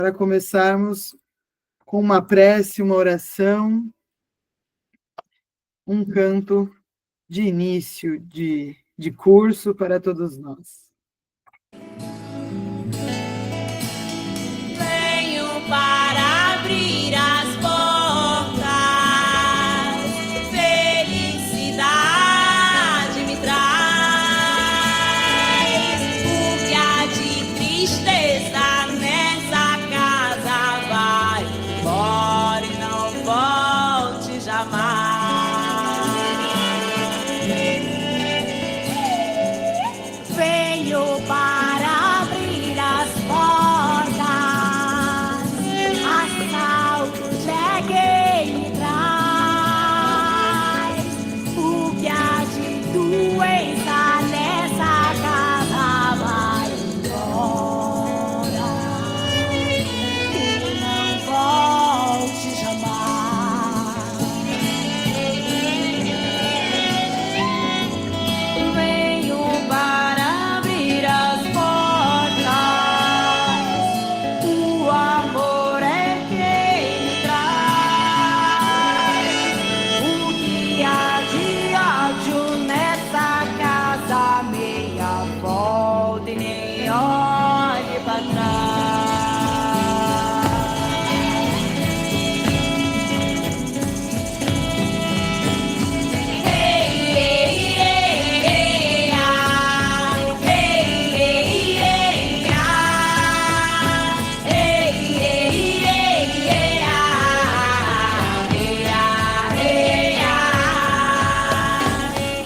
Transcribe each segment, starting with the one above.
para começarmos com uma prece, uma oração, um canto de início de curso para todos nós. Venho para abrir as portas, felicidade me traz, o que há de tristeza nessa casa vai embora e não volte jamais. Venho para abrir as portas, assalto cheguei me traz, o que há de doença nessa casa vai embora e não volte jamais. Venho para abrir as portas, o amor é quem me traz, o que há de ódio nessa casa, meia volta e nem olhe para trás.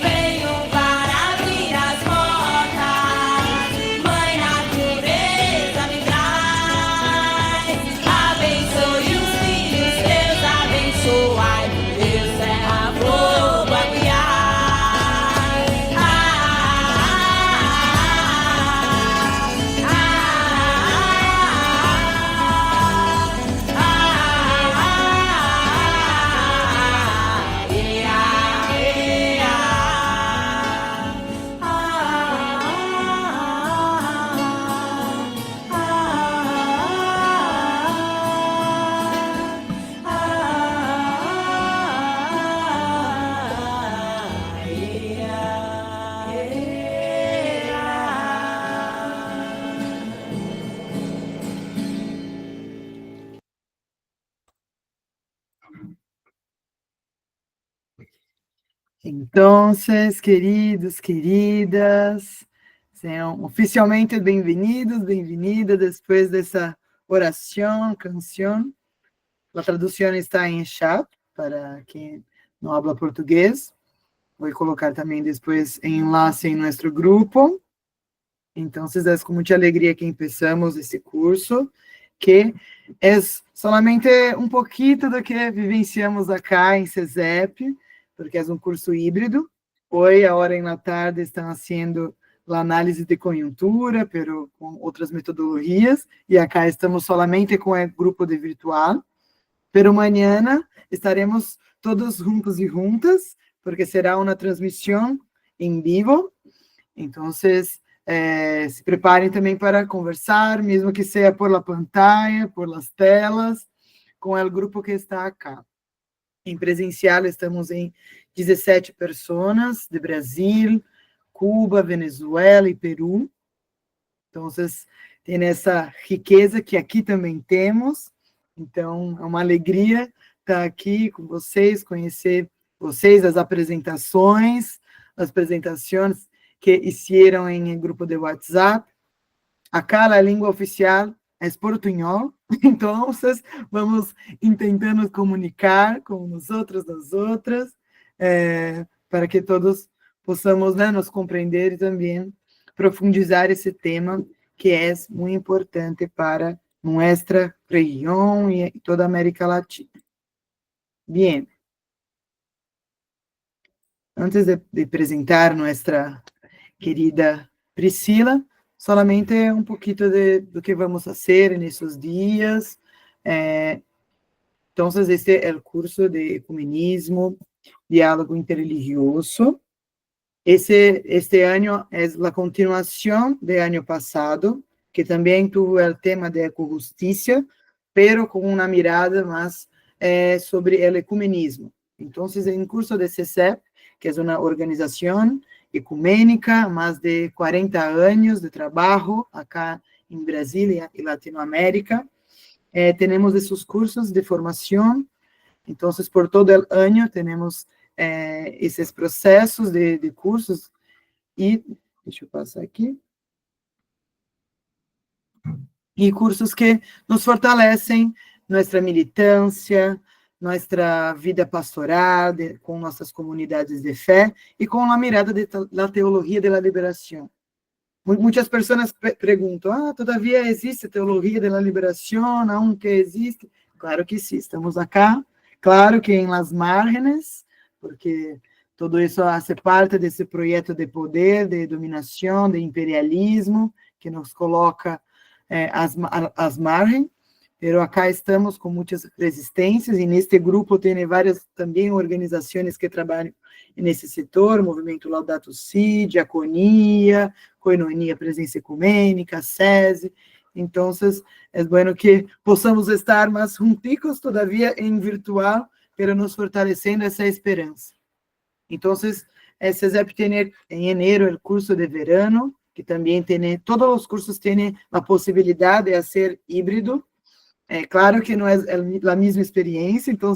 Venho para abrir as portas, Mãe Natureza me traz. Abençoe os filhos, Deus abençoai, Deus terra, fogo, aguiar. Entonces, queridos, queridas, sejam oficialmente bem-vindos, bem-vindas depois dessa oração, canção. A tradução está em chat, para quem não habla português. Vou colocar também depois em enlace em nosso grupo. Então, é com muita alegria que começamos esse curso, que é solamente um pouquinho do que vivenciamos acá em CESEP, porque é um curso híbrido. Hoje, a hora na tarde, estão fazendo a análise de conjuntura, pero com outras metodologias, e acá estamos solamente com o grupo de virtual. Pero amanhã estaremos todos juntos e juntas, porque será uma transmissão em vivo. Então, se preparem também para conversar, mesmo que seja por la pantalla, por las telas, com o grupo que está acá. Em presencial, estamos em 17 pessoas de Brasil, Cuba, Venezuela e Peru. Então, tem essa riqueza que aqui também temos. Então, é uma alegria estar aqui com vocês, conhecer vocês, as apresentações que hicieron em grupo de WhatsApp. Acá a língua oficial é portunhol, então vamos tentando comunicar com nós outras, para que todos possamos, né, nos compreender e também profundizar esse tema que é muito importante para nossa região e toda a América Latina. Bien. Antes de apresentar nossa querida Priscila, solamente um pouquinho do que vamos fazer nesses dias. Então, este é o curso de Ecumenismo, Diálogo Interreligioso. Este ano é a continuação do ano passado, que também tuvo o tema de ecojustiça, pero com uma mirada mais sobre o ecumenismo. Então, em curso de CCEP, que é uma organização ecumênica, mais de 40 anos de trabalho acá em Brasília e Latinoamérica, temos esses cursos de formação. Então, por todo o ano, temos esses processos de cursos, e, deixa eu passar aqui, e cursos que nos fortalecem nossa militância, nossa vida pastoral, com nossas comunidades de fé, e com a mirada da teologia da liberação. Muitas pessoas perguntam, todavia existe teologia da liberação, aunque existe? Claro que sim, estamos acá, claro que em las márgenes, porque todo isso faz parte desse projeto de poder, de dominação, de imperialismo, que nos coloca às margens, mas acá estamos com muitas resistências, e neste grupo tem várias também organizações que trabalham nesse setor, Movimento Laudato Si, Diaconia, Koinonia Presença Ecumênica, SESI. Então, é bom que possamos estar mais juntos, todavia em virtual, para nos fortalecendo essa esperança. Então, CESEP tem em janeiro o curso de verano, que também tem, todos os cursos têm a possibilidade de ser híbrido. Claro que não é a mesma experiência, então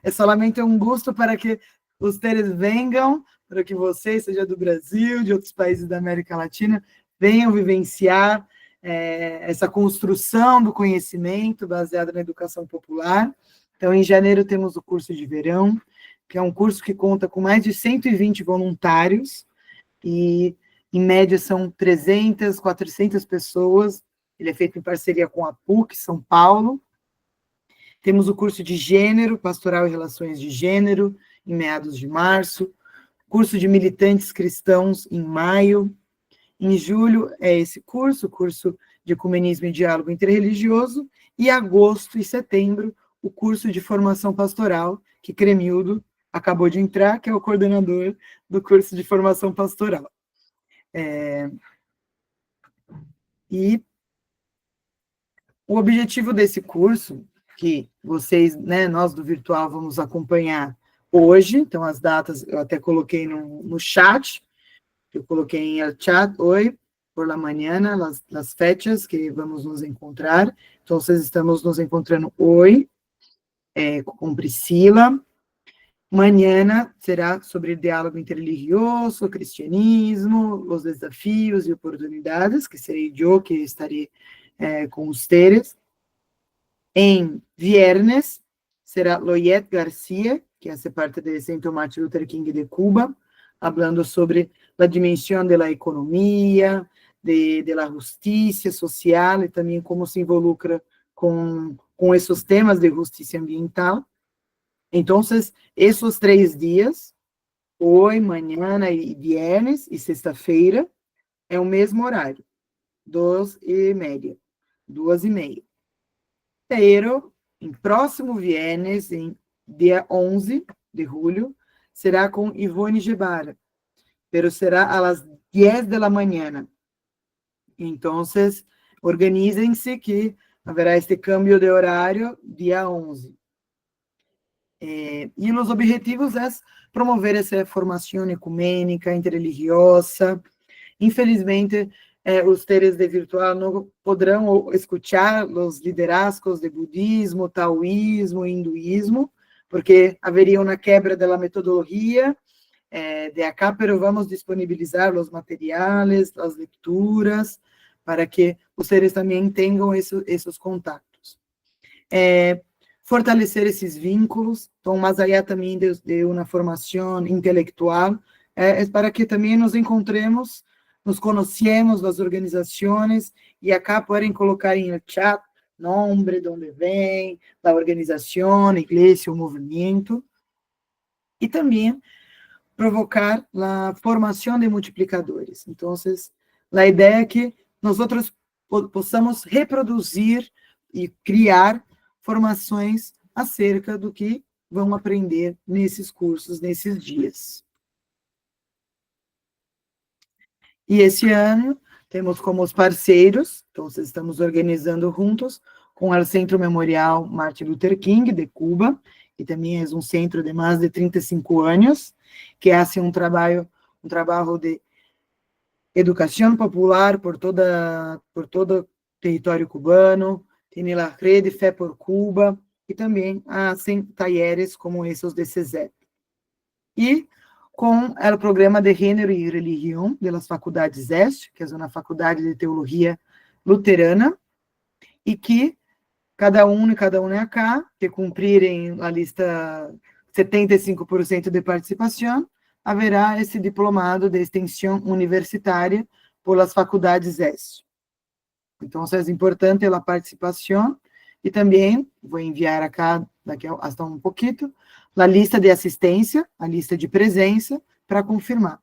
é solamente um gosto para que vocês venham, para que vocês, seja do Brasil, de outros países da América Latina, venham vivenciar essa construção do conhecimento baseada na educação popular. Então, em janeiro, temos o curso de verão, que é um curso que conta com mais de 120 voluntários, e, em média, são 300, 400 pessoas. Ele é feito em parceria com a PUC, São Paulo. Temos o curso de Gênero, Pastoral e Relações de Gênero, em meados de março. Curso de Militantes Cristãos, em maio. Em julho é esse curso, o curso de Ecumenismo e Diálogo Interreligioso. E agosto e setembro, o curso de Formação Pastoral, que Cremildo acabou de entrar, que é o coordenador do curso de Formação Pastoral. E o objetivo desse curso, que vocês, nós do virtual, vamos acompanhar hoje, então as datas eu até coloquei no chat, eu coloquei em chat, hoje, por la mañana, as fechas que vamos nos encontrar. Então, estamos nos encontrando hoje com Priscila. Mañana será sobre diálogo interreligioso, cristianismo, os desafios e oportunidades, que serei eu que estarei com vocês. Em viernes será Loyet Garcia, que hace parte de Centro Martin Luther King de Cuba, hablando sobre a dimensão da economia, de la justiça social, e também como se involucra com esses temas de justiça ambiental. Então, esses 3 dias, hoje, amanhã e viernes e sexta-feira, é o mesmo horário, 2:30. Pero, em próximo viernes, em dia 11 de julho, será com Ivone Gebara, pero será às 10 da manhã. Então, organizem-se que haverá este câmbio de horário dia 11. E os objetivos é promover essa formação ecumênica, interreligiosa. Infelizmente, os teres de virtual não poderão escutar os liderazgos de budismo, taoísmo e hinduísmo, porque haveria uma quebra da metodologia de acá, pero vamos disponibilizar os materiais, as leituras, para que os seres também tenham esses contatos. Fortalecer esses vínculos, então, mais allá também de uma formação intelectual, é para que também nos encontremos, nos conhecemos as organizações, e acá podem colocar em chat nome, de onde vem, da organização, a igreja, o movimento, e também provocar a formação de multiplicadores. Então, a ideia é que nós possamos reproduzir e criar formações acerca do que vão aprender nesses cursos, nesses dias. E esse ano temos como os parceiros, então estamos organizando juntos com o Centro Memorial Martin Luther King de Cuba, que também é um centro de mais de 35 anos, que faz um trabalho de educação popular por todo o território cubano, tem a Rede Fé por Cuba, e também hacen talleres como esses de CESEP. E com o programa de Gênero e Religião das Faculdades Este, que é uma faculdade de teologia luterana, e que cada um e cada uma acá, que cumprirem a lista 75% de participação, haverá esse diplomado de extensão universitária por las faculdades Este. Então, é importante a participação, e também vou enviar acá, daqui hasta um pouquinho, a lista de assistência, a lista de presença, para confirmar.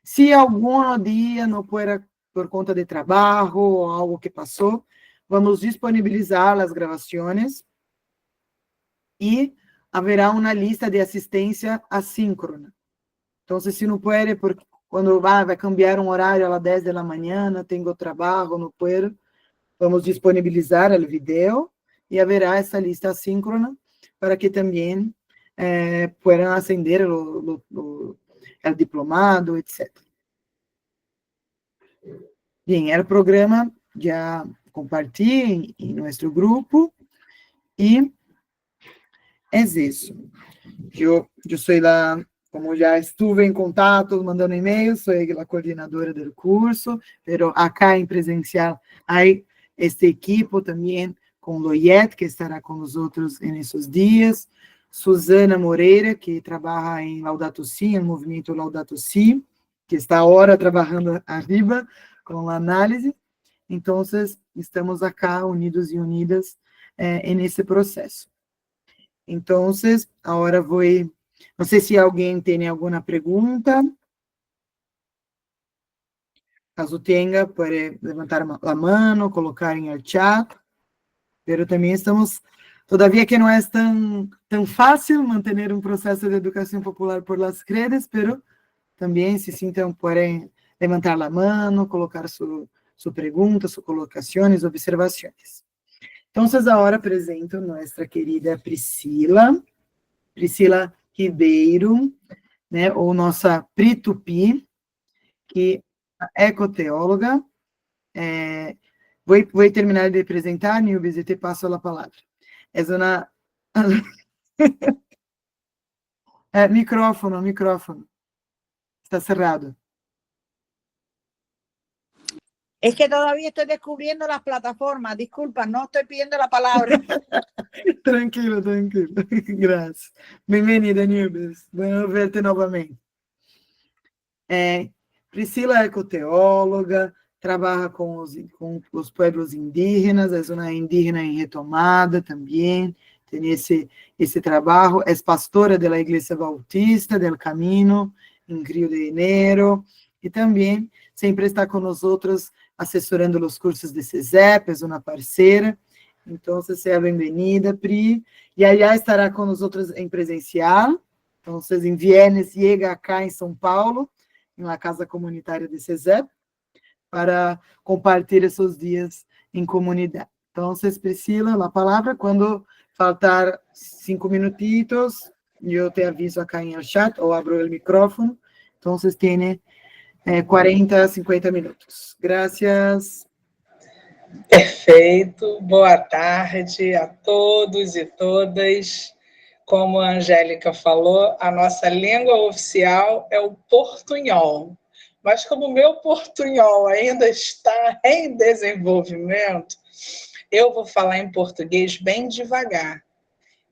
Se algum dia não puder, por conta de trabalho ou algo que passou, vamos disponibilizar as gravações e haverá uma lista de assistência assíncrona. Então, se não puder, quando vai cambiar um horário às 10 da manhã, não tenho trabalho, não puder, vamos disponibilizar o vídeo e haverá essa lista assíncrona para que também puedan ascender o diplomado, etc. Bem, o programa já compartilhei em nosso grupo e é isso. Eu sou como já estive em contato, mandando e-mails, sou a coordenadora do curso, mas acá em presencial há este equipo também com Loiet, que estará com nós nesses dias, Susana Moreira, que trabalha em Laudato Si, no movimento Laudato Si, que está agora trabalhando arriba com a análise. Então, estamos acá unidos e unidas nesse processo. Então, agora vou... Não sei se alguém tem alguma pergunta. Caso tenha, pode levantar a mão, colocar em chat. Mas também estamos... Todavia que não é tão fácil manter um processo de educação popular por las redes, mas também se sintam, podem levantar a mão, colocar sua pergunta, suas colocações, observações. Então, agora apresento nossa querida Priscila Ribeiro, né, ou nossa Pri Tupi, que é ecoteóloga. Vou terminar de apresentar, Nilbis, e te passo a palavra. É uma... micrófono. Está cerrado. Es que todavía estoy descubriendo las plataformas. Disculpa, no estoy pidiendo la palabra. Tranquilo. Gracias. Bem-vinda, Nilbis. Bueno verte novamente. Priscila é ecoteóloga, trabalha com os pueblos indígenas, é uma indígena em retomada também, tem esse trabalho, é pastora da Igreja Bautista del Camino, em Rio de Janeiro, e também sempre está com nós outros, assessorando os cursos de CESEP, é uma parceira. Então, seja bem-vinda, Pri. E allá estará com nós outros em presencial. Então, em Viena, chega acá em São Paulo, na Casa Comunitária de CESEP, para compartilhar esses dias em comunidade. Então, Priscila, a palavra, quando faltar 5 minutitos, eu te aviso acá em chat, ou abro o micrófono. Então, tem 40, 50 minutos. Graças. Perfeito. Boa tarde a todos e todas. Como a Angélica falou, a nossa língua oficial é o portunhol. Mas como o meu portunhol ainda está em desenvolvimento, eu vou falar em português bem devagar.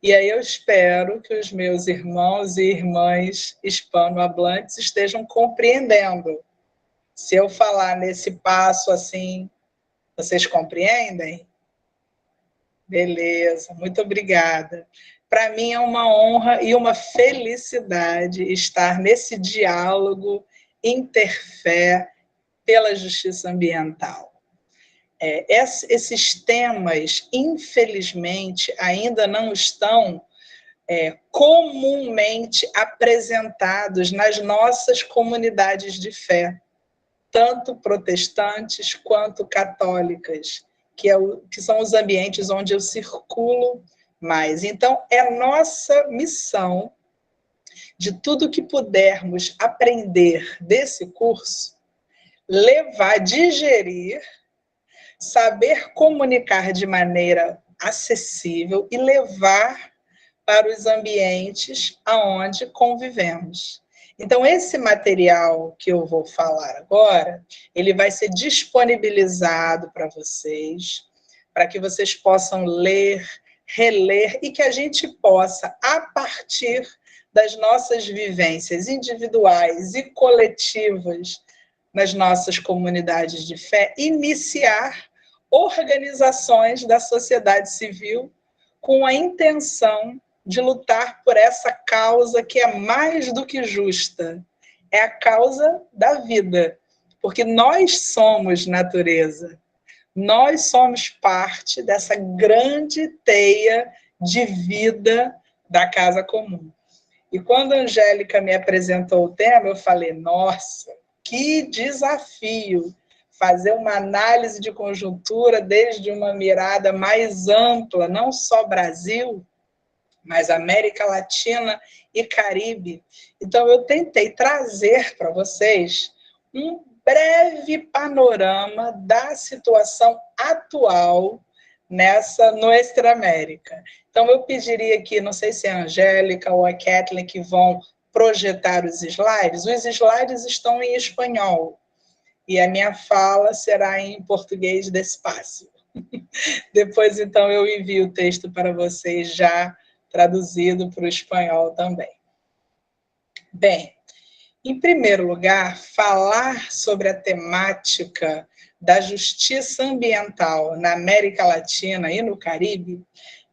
E aí eu espero que os meus irmãos e irmãs hispanohablantes estejam compreendendo. Se eu falar nesse passo assim, vocês compreendem? Beleza, muito obrigada. Para mim é uma honra e uma felicidade estar nesse diálogo interfé pela justiça ambiental. Esses temas, infelizmente, ainda não estão comumente apresentados nas nossas comunidades de fé. tanto protestantes quanto católicas, que são os ambientes onde eu circulo mais. Então, é nossa missão, de tudo que pudermos aprender desse curso, levar, digerir, saber comunicar de maneira acessível e levar para os ambientes aonde convivemos. Então, esse material que eu vou falar agora, ele vai ser disponibilizado para vocês, para que vocês possam ler, reler e que a gente possa, a partir das nossas vivências individuais e coletivas nas nossas comunidades de fé, iniciar organizações da sociedade civil com a intenção de lutar por essa causa que é mais do que justa. É a causa da vida, porque nós somos natureza. Nós somos parte dessa grande teia de vida da casa comum. E quando a Angélica me apresentou o tema, eu falei, nossa, que desafio fazer uma análise de conjuntura desde uma mirada mais ampla, não só Brasil, mas América Latina e Caribe. Então, eu tentei trazer para vocês um breve panorama da situação atual nessa Nuestra América. Então, eu pediria aqui, não sei se é a Angélica ou a Kathleen que vão projetar os slides. Os slides estão em espanhol e a minha fala será em português despacio. Depois, então, eu envio o texto para vocês já traduzido para o espanhol também. Bem, em primeiro lugar, falar sobre a temática da justiça ambiental na América Latina e no Caribe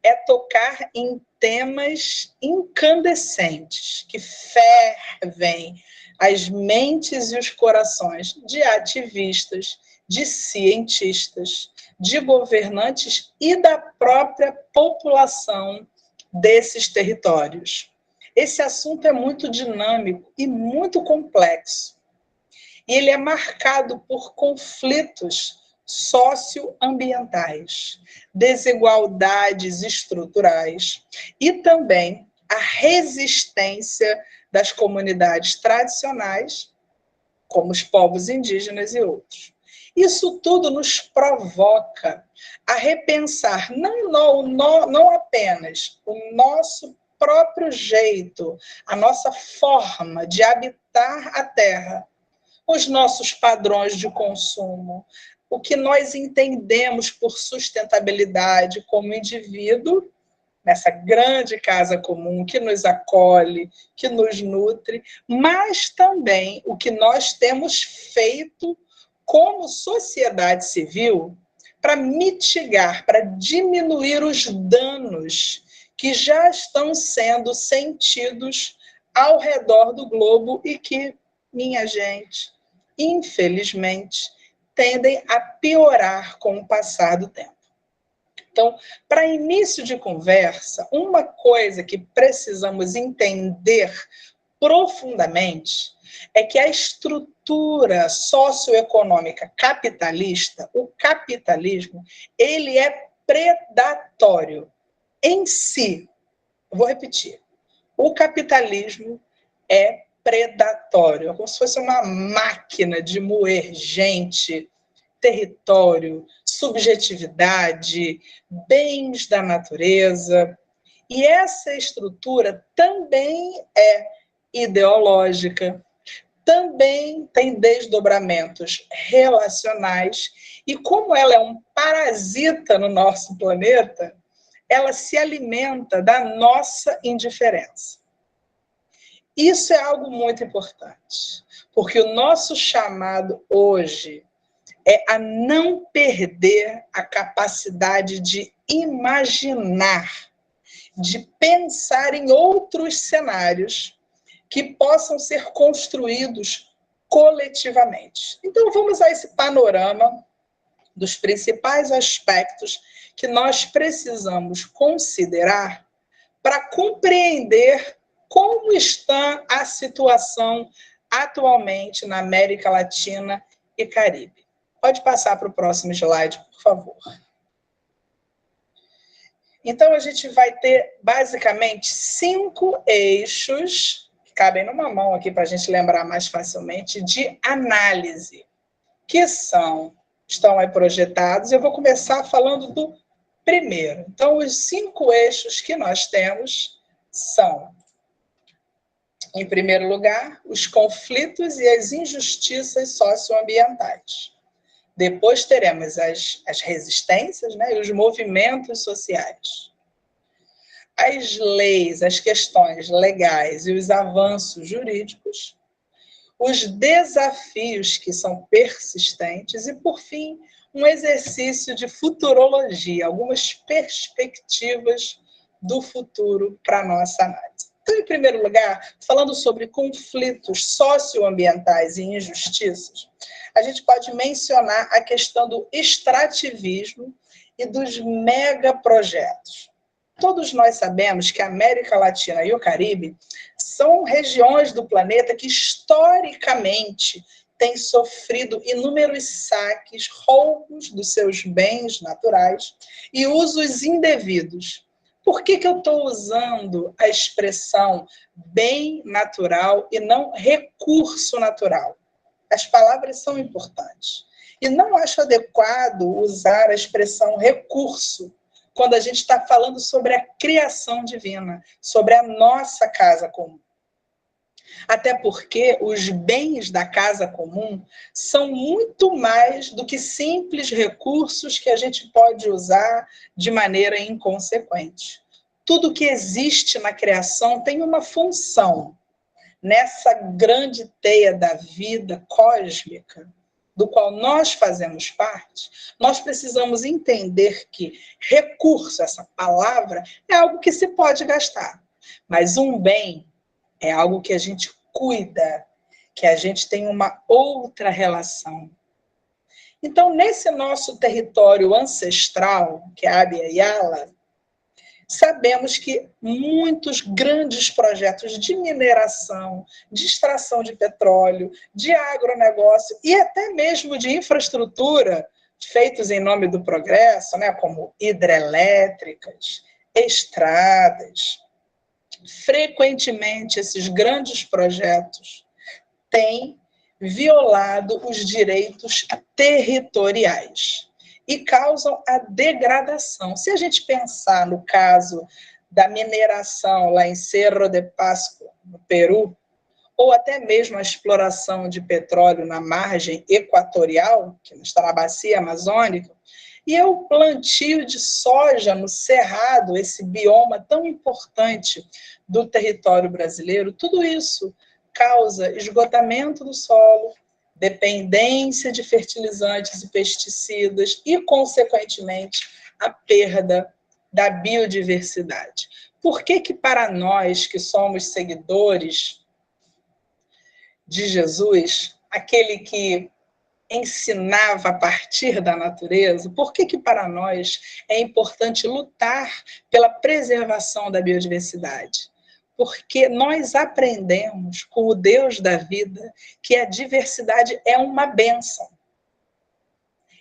é tocar em temas incandescentes que fervem as mentes e os corações de ativistas, de cientistas, de governantes e da própria população desses territórios. Esse assunto é muito dinâmico e muito complexo. E ele é marcado por conflitos socioambientais, desigualdades estruturais e também a resistência das comunidades tradicionais, como os povos indígenas e outros. Isso tudo nos provoca a repensar não apenas o nosso próprio jeito, a nossa forma de habitar a Terra, os nossos padrões de consumo, o que nós entendemos por sustentabilidade como indivíduo, nessa grande casa comum que nos acolhe, que nos nutre, mas também o que nós temos feito como sociedade civil para mitigar, para diminuir os danos que já estão sendo sentidos ao redor do globo e que, minha gente, infelizmente, tendem a piorar com o passar do tempo. Então, para início de conversa, uma coisa que precisamos entender profundamente é que a estrutura socioeconômica capitalista, o capitalismo, ele é predatório em si. Eu vou repetir. O capitalismo é predatório, é como se fosse uma máquina de moer gente, território, subjetividade, bens da natureza. E essa estrutura também é ideológica, também tem desdobramentos relacionais, e como ela é um parasita no nosso planeta, ela se alimenta da nossa indiferença. Isso é algo muito importante, porque o nosso chamado hoje é a não perder a capacidade de imaginar, de pensar em outros cenários que possam ser construídos coletivamente. Então, vamos a esse panorama dos principais aspectos que nós precisamos considerar para compreender como está a situação atualmente na América Latina e Caribe. Pode passar para o próximo slide, por favor. Então, a gente vai ter, basicamente, 5 eixos, que cabem numa mão aqui para a gente lembrar mais facilmente, de análise, que estão aí projetados. Eu vou começar falando do primeiro. Então, os 5 eixos que nós temos são, em primeiro lugar, os conflitos e as injustiças socioambientais. Depois teremos as resistências, né, e os movimentos sociais. As leis, as questões legais e os avanços jurídicos. Os desafios que são persistentes. E, por fim, um exercício de futurologia, algumas perspectivas do futuro para a nossa análise. Então, em primeiro lugar, falando sobre conflitos socioambientais e injustiças, a gente pode mencionar a questão do extrativismo e dos megaprojetos. Todos nós sabemos que a América Latina e o Caribe são regiões do planeta que, historicamente, têm sofrido inúmeros saques, roubos dos seus bens naturais e usos indevidos. Por que eu estou usando a expressão bem natural e não recurso natural? As palavras são importantes. E não acho adequado usar a expressão recurso quando a gente está falando sobre a criação divina, sobre a nossa casa comum. Até porque os bens da casa comum são muito mais do que simples recursos que a gente pode usar de maneira inconsequente. Tudo que existe na criação tem uma função. Nessa grande teia da vida cósmica, do qual nós fazemos parte, nós precisamos entender que recurso, essa palavra, é algo que se pode gastar. Mas um bem é algo que a gente cuida, que a gente tem uma outra relação. Então, nesse nosso território ancestral, que é a Abya Yala, sabemos que muitos grandes projetos de mineração, de extração de petróleo, de agronegócio e até mesmo de infraestrutura, feitos em nome do progresso, né, como hidrelétricas, estradas, frequentemente esses grandes projetos têm violado os direitos territoriais e causam a degradação. Se a gente pensar no caso da mineração lá em Cerro de Pasco, no Peru, ou até mesmo a exploração de petróleo na margem equatorial, que está na bacia amazônica, e o plantio de soja no Cerrado, esse bioma tão importante do território brasileiro, tudo isso causa esgotamento do solo, dependência de fertilizantes e pesticidas e, consequentemente, a perda da biodiversidade. Por que para nós que somos seguidores de Jesus, aquele que ensinava a partir da natureza, por que para nós é importante lutar pela preservação da biodiversidade? Porque nós aprendemos com o Deus da vida que a diversidade é uma bênção.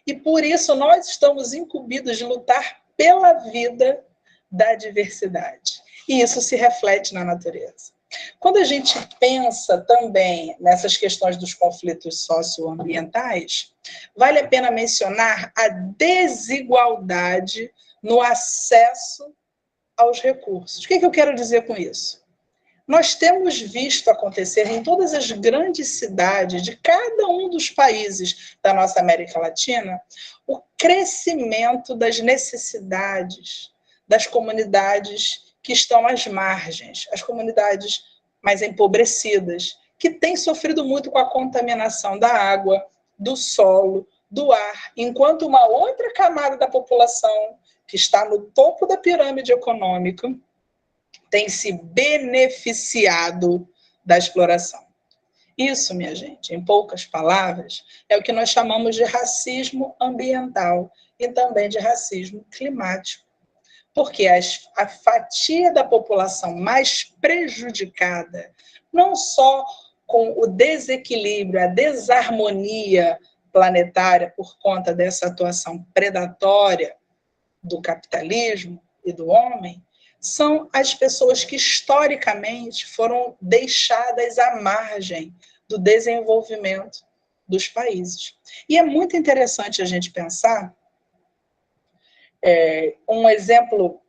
E por isso nós estamos incumbidos de lutar pela vida da diversidade. E isso se reflete na natureza. Quando a gente pensa também nessas questões dos conflitos socioambientais, vale a pena mencionar a desigualdade no acesso aos recursos. O que eu quero dizer com isso? Nós temos visto acontecer em todas as grandes cidades de cada um dos países da nossa América Latina o crescimento das necessidades das comunidades que estão às margens, as comunidades mais empobrecidas, que têm sofrido muito com a contaminação da água, do solo, do ar, enquanto uma outra camada da população, que está no topo da pirâmide econômica, tem se beneficiado da exploração. Isso, minha gente, em poucas palavras, é o que nós chamamos de racismo ambiental e também de racismo climático. Porque a fatia da população mais prejudicada, não só com o desequilíbrio, a desarmonia planetária por conta dessa atuação predatória do capitalismo e do homem, são as pessoas que historicamente foram deixadas à margem do desenvolvimento dos países. E é muito interessante a gente pensar, um exemplo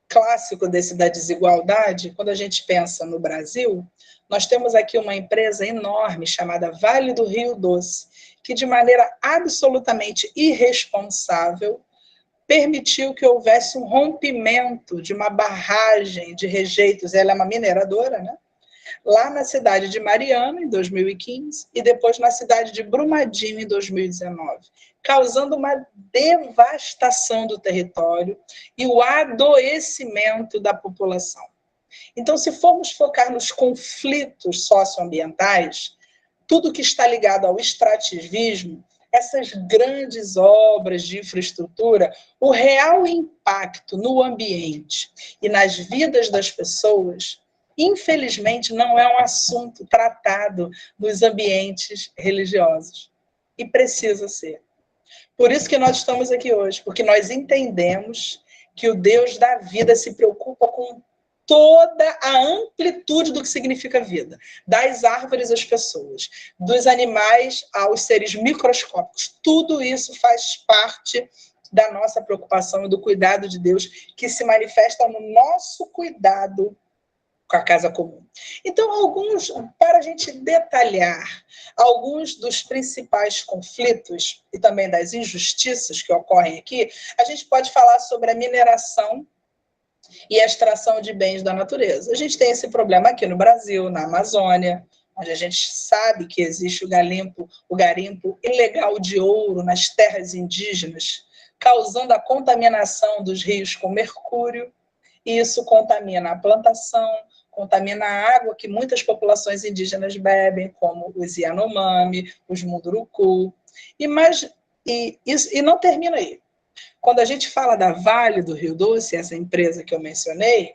clássico da desigualdade, quando a gente pensa no Brasil, nós temos aqui uma empresa enorme chamada Vale do Rio Doce, que de maneira absolutamente irresponsável permitiu que houvesse um rompimento de uma barragem de rejeitos, ela é uma mineradora, né? Lá na cidade de Mariana, em 2015, e depois na cidade de Brumadinho, em 2019, causando uma devastação do território e o adoecimento da população. Então, se formos focar nos conflitos socioambientais, tudo que está ligado ao extrativismo, essas grandes obras de infraestrutura, o real impacto no ambiente e nas vidas das pessoas, infelizmente, não é um assunto tratado nos ambientes religiosos. E precisa ser. Por isso que nós estamos aqui hoje, porque nós entendemos que o Deus da vida se preocupa com toda a amplitude do que significa vida, das árvores às pessoas, dos animais aos seres microscópicos. Tudo isso faz parte da nossa preocupação e do cuidado de Deus, que se manifesta no nosso cuidado com a casa comum. Então, para a gente detalhar alguns dos principais conflitos e também das injustiças que ocorrem aqui, a gente pode falar sobre a mineração e a extração de bens da natureza. A gente tem esse problema aqui no Brasil, na Amazônia, onde a gente sabe que existe o garimpo ilegal de ouro nas terras indígenas, causando a contaminação dos rios com mercúrio, e isso contamina a plantação, contamina a água que muitas populações indígenas bebem, como os Yanomami, os Munduruku, e não termina aí. Quando a gente fala da Vale do Rio Doce, essa empresa que eu mencionei,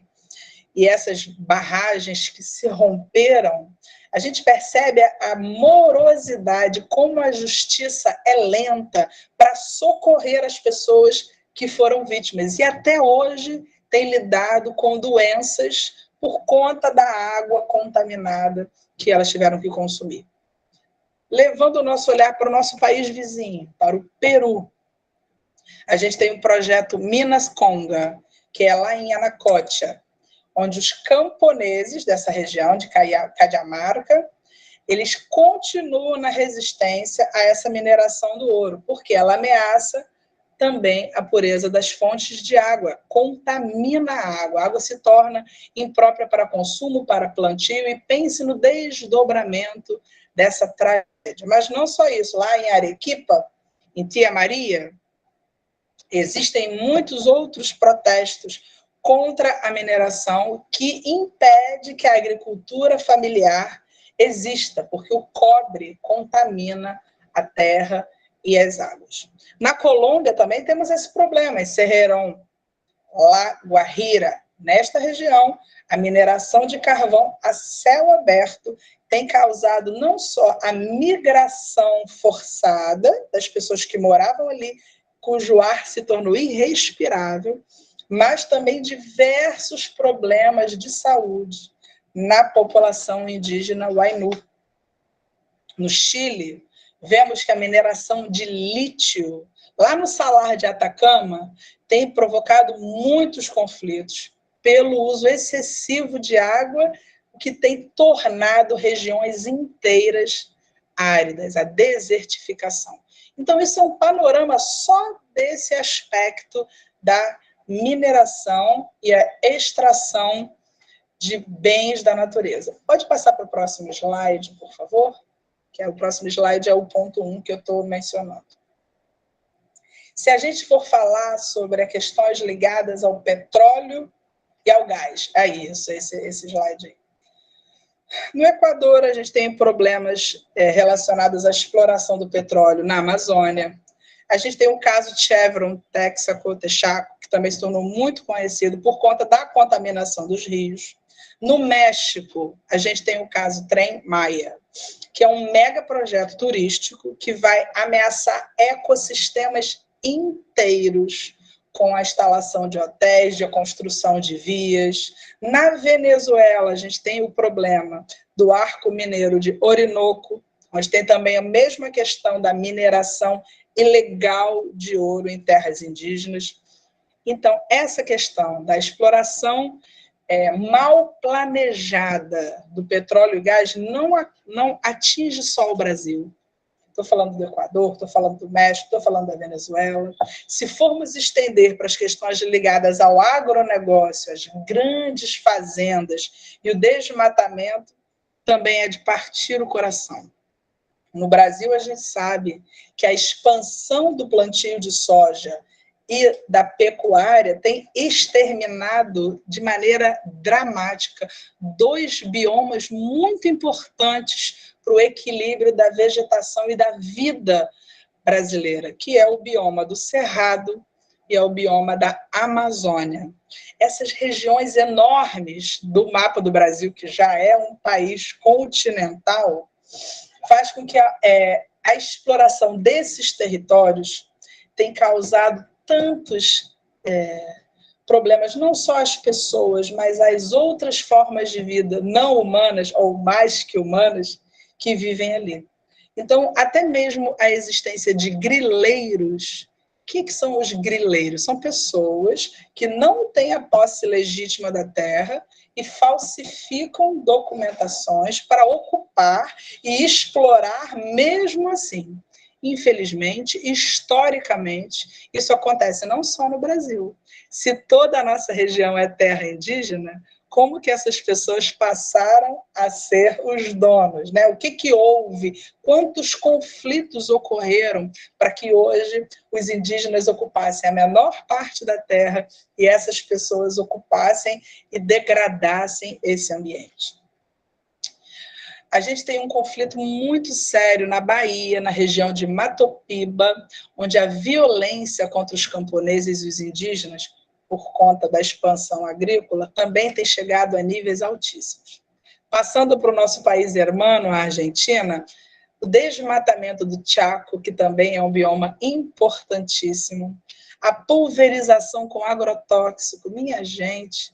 e essas barragens que se romperam, a gente percebe a morosidade, como a justiça é lenta para socorrer as pessoas que foram vítimas. E até hoje tem lidado com doenças por conta da água contaminada que elas tiveram que consumir. Levando o nosso olhar para o nosso país vizinho, para o Peru, a gente tem o projeto Minas Conga, que é lá em Anacocha, onde os camponeses dessa região de Cajamarca, eles continuam na resistência a essa mineração do ouro, porque ela ameaça também a pureza das fontes de água, contamina a água se torna imprópria para consumo, para plantio, e pense no desdobramento dessa tragédia. Mas não só isso, lá em Arequipa, em Tia Maria, existem muitos outros protestos contra a mineração que impede que a agricultura familiar exista, porque o cobre contamina a terra e as águas. Na Colômbia também temos esse problema, em Cerrejón, La Guajira. Nesta região, a mineração de carvão a céu aberto tem causado não só a migração forçada das pessoas que moravam ali, cujo ar se tornou irrespirável, mas também diversos problemas de saúde na população indígena Huaynu. No Chile, vemos que a mineração de lítio, lá no Salar de Atacama, tem provocado muitos conflitos pelo uso excessivo de água, o que tem tornado regiões inteiras áridas, a desertificação. Então, isso é um panorama só desse aspecto da mineração e a extração de bens da natureza. Pode passar para o próximo slide, por favor? Que o próximo slide é o ponto 1 que eu estou mencionando. Se a gente for falar sobre as questões ligadas ao petróleo e ao gás, é isso, esse slide aí. No Equador, a gente tem problemas relacionados à exploração do petróleo na Amazônia. A gente tem o caso de Chevron, Texaco, Texaco, que também se tornou muito conhecido por conta da contaminação dos rios. No México, a gente tem o caso Tren Maya, que é um mega projeto turístico que vai ameaçar ecossistemas inteiros com a instalação de hotéis, de construção de vias. Na Venezuela, a gente tem o problema do arco mineiro de Orinoco, onde tem também a mesma questão da mineração ilegal de ouro em terras indígenas. Então, essa questão da exploração mal planejada do petróleo e gás não atinge só o Brasil. Estou falando do Equador, estou falando do México, estou falando da Venezuela. Se formos estender para as questões ligadas ao agronegócio, as grandes fazendas e o desmatamento, também é de partir o coração. No Brasil, a gente sabe que a expansão do plantio de soja e da pecuária tem exterminado de maneira dramática 2 biomas muito importantes para o equilíbrio da vegetação e da vida brasileira, que é o bioma do Cerrado e é o bioma da Amazônia. Essas regiões enormes do mapa do Brasil, que já é um país continental, faz com que a exploração desses territórios tenha causado tantos problemas, não só às pessoas, mas às outras formas de vida não humanas, ou mais que humanas, que vivem ali. Então, até mesmo a existência de grileiros. O que são os grileiros? São pessoas que não têm a posse legítima da terra e falsificam documentações para ocupar e explorar mesmo assim. Infelizmente, historicamente, isso acontece não só no Brasil. Se toda a nossa região é terra indígena, como que essas pessoas passaram a ser os donos, né? O que houve? Quantos conflitos ocorreram para que hoje os indígenas ocupassem a menor parte da terra e essas pessoas ocupassem e degradassem esse ambiente? A gente tem um conflito muito sério na Bahia, na região de Matopiba, onde a violência contra os camponeses e os indígenas, por conta da expansão agrícola, também tem chegado a níveis altíssimos. Passando para o nosso país hermano, a Argentina, o desmatamento do Chaco, que também é um bioma importantíssimo, a pulverização com agrotóxico. Minha gente,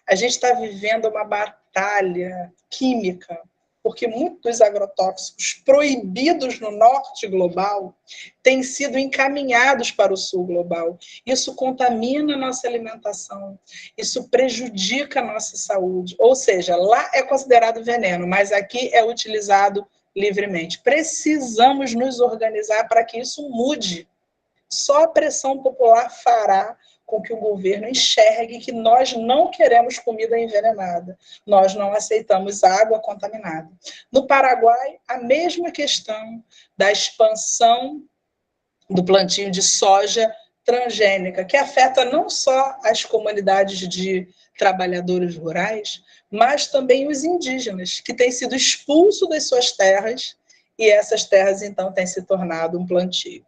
a gente está vivendo uma batalha química, porque muitos dos agrotóxicos proibidos no norte global têm sido encaminhados para o sul global. Isso contamina a nossa alimentação, isso prejudica a nossa saúde. Ou seja, lá é considerado veneno, mas aqui é utilizado livremente. Precisamos nos organizar para que isso mude. Só a pressão popular fará com que o governo enxergue que nós não queremos comida envenenada, nós não aceitamos água contaminada. No Paraguai, a mesma questão da expansão do plantio de soja transgênica, que afeta não só as comunidades de trabalhadores rurais, mas também os indígenas, que têm sido expulsos das suas terras, e essas terras, então, têm se tornado um plantio.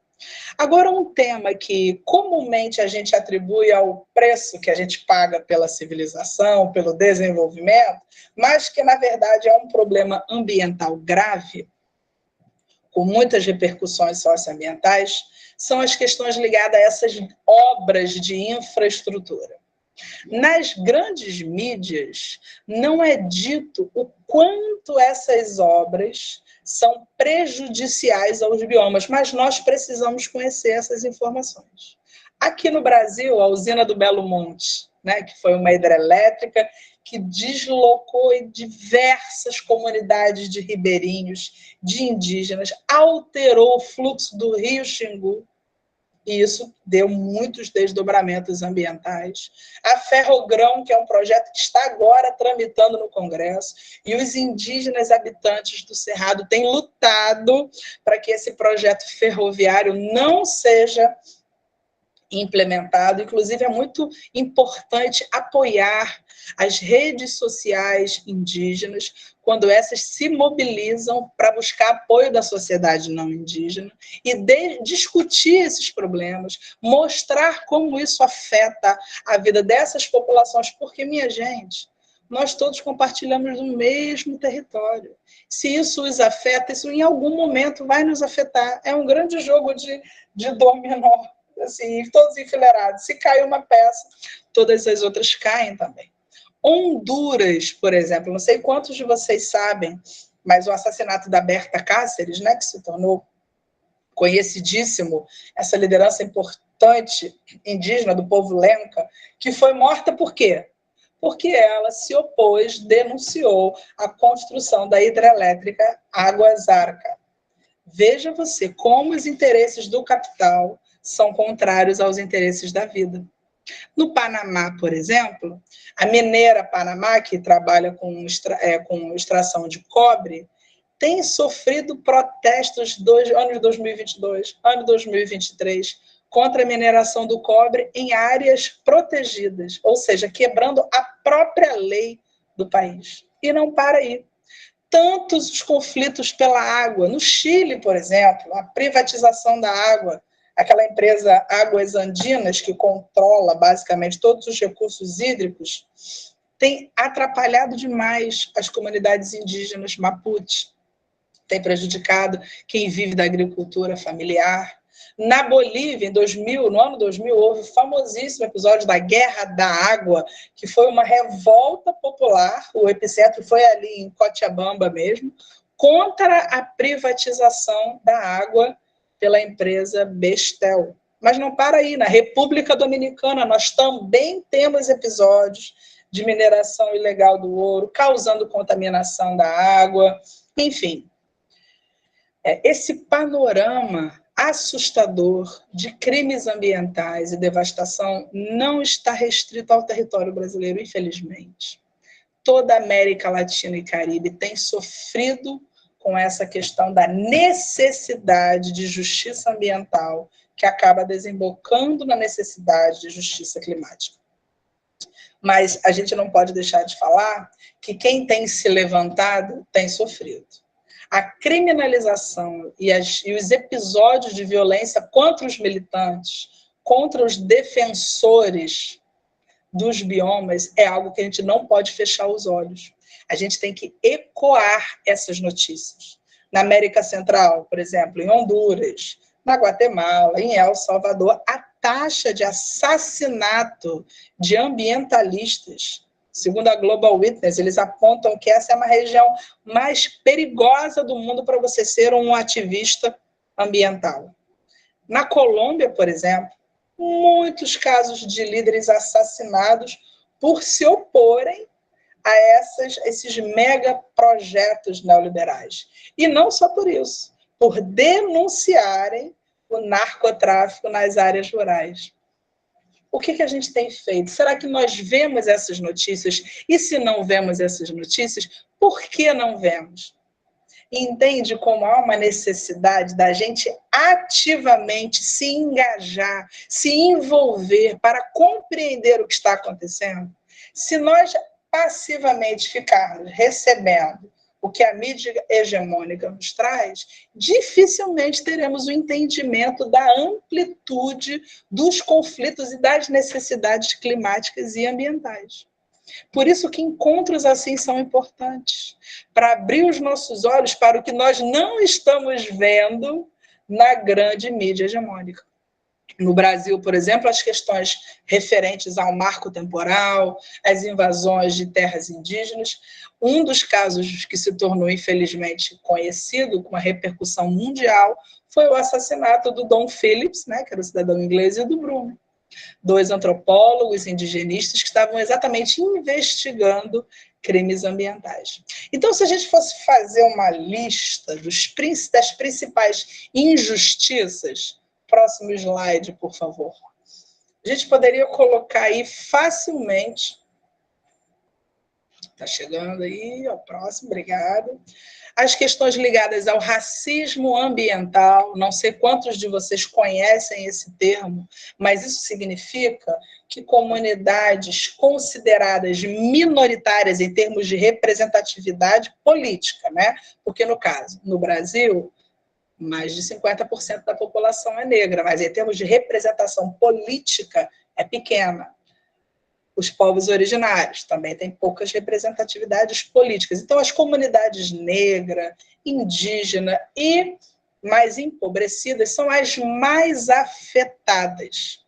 Agora, um tema que comumente a gente atribui ao preço que a gente paga pela civilização, pelo desenvolvimento, mas que, na verdade, é um problema ambiental grave, com muitas repercussões socioambientais, são as questões ligadas a essas obras de infraestrutura. Nas grandes mídias, não é dito o quanto essas obras são prejudiciais aos biomas, mas nós precisamos conhecer essas informações. Aqui no Brasil, a usina do Belo Monte, né, que foi uma hidrelétrica que deslocou em diversas comunidades de ribeirinhos, de indígenas, alterou o fluxo do rio Xingu, e isso deu muitos desdobramentos ambientais. A Ferrogrão, que é um projeto que está agora tramitando no Congresso, e os indígenas habitantes do Cerrado têm lutado para que esse projeto ferroviário não seja implementado. Inclusive, é muito importante apoiar as redes sociais indígenas quando essas se mobilizam para buscar apoio da sociedade não indígena e discutir esses problemas, mostrar como isso afeta a vida dessas populações, porque, minha gente, nós todos compartilhamos do mesmo território. Se isso os afeta, isso em algum momento vai nos afetar. É um grande jogo de dominó, assim, todos enfileirados. Se cai uma peça, todas as outras caem também. Honduras, por exemplo, não sei quantos de vocês sabem, mas o assassinato da Berta Cáceres, né, que se tornou conhecidíssimo, essa liderança importante indígena do povo Lenca, que foi morta por quê? Porque ela se opôs, denunciou a construção da hidrelétrica Águas Arca. Veja você como os interesses do capital são contrários aos interesses da vida. No Panamá, por exemplo, a mineira Panamá, que trabalha com extração de cobre, tem sofrido protestos ano de 2022, ano de 2023, contra a mineração do cobre em áreas protegidas, ou seja, quebrando a própria lei do país. E não para aí. Tantos os conflitos pela água. No Chile, por exemplo, a privatização da água, aquela empresa Águas Andinas, que controla basicamente todos os recursos hídricos, tem atrapalhado demais as comunidades indígenas Mapuche, tem prejudicado quem vive da agricultura familiar. Na Bolívia, no ano 2000, houve o famosíssimo episódio da Guerra da Água, que foi uma revolta popular, o epicentro foi ali em Cochabamba mesmo, contra a privatização da água pela empresa Bestel. Mas não para aí, na República Dominicana nós também temos episódios de mineração ilegal do ouro, causando contaminação da água, enfim. Esse panorama assustador de crimes ambientais e devastação não está restrito ao território brasileiro, infelizmente. Toda a América Latina e Caribe tem sofrido com essa questão da necessidade de justiça ambiental, que acaba desembocando na necessidade de justiça climática. Mas a gente não pode deixar de falar que quem tem se levantado tem sofrido. A criminalização e os episódios de violência contra os militantes, contra os defensores dos biomas, é algo que a gente não pode fechar os olhos. A gente tem que ecoar essas notícias. Na América Central, por exemplo, em Honduras, na Guatemala, em El Salvador, a taxa de assassinato de ambientalistas, segundo a Global Witness, eles apontam que essa é uma região mais perigosa do mundo para você ser um ativista ambiental. Na Colômbia, por exemplo, muitos casos de líderes assassinados por se oporem a esses megaprojetos neoliberais. E não só por isso, por denunciarem o narcotráfico nas áreas rurais. O que a gente tem feito? Será que nós vemos essas notícias? E se não vemos essas notícias, por que não vemos? Entende como há uma necessidade da gente ativamente se engajar, se envolver para compreender o que está acontecendo? Se nós passivamente ficarmos recebendo o que a mídia hegemônica nos traz, dificilmente teremos o entendimento da amplitude dos conflitos e das necessidades climáticas e ambientais. Por isso que encontros assim são importantes, para abrir os nossos olhos para o que nós não estamos vendo na grande mídia hegemônica. No Brasil, por exemplo, as questões referentes ao marco temporal, as invasões de terras indígenas. Um dos casos que se tornou, infelizmente, conhecido, com uma repercussão mundial, foi o assassinato do Dom Phillips, né, que era o cidadão inglês, e do Bruno. 2 antropólogos indigenistas que estavam exatamente investigando crimes ambientais. Então, se a gente fosse fazer uma lista das principais injustiças, próximo slide, por favor. A gente poderia colocar aí facilmente. Está chegando aí, o próximo, obrigado. As questões ligadas ao racismo ambiental, não sei quantos de vocês conhecem esse termo, mas isso significa que comunidades consideradas minoritárias em termos de representatividade política, né? Porque, no caso, no Brasil, mais de 50% da população é negra, mas em termos de representação política é pequena. Os povos originários também têm poucas representatividades políticas. Então, as comunidades negra, indígena e mais empobrecidas são as mais afetadas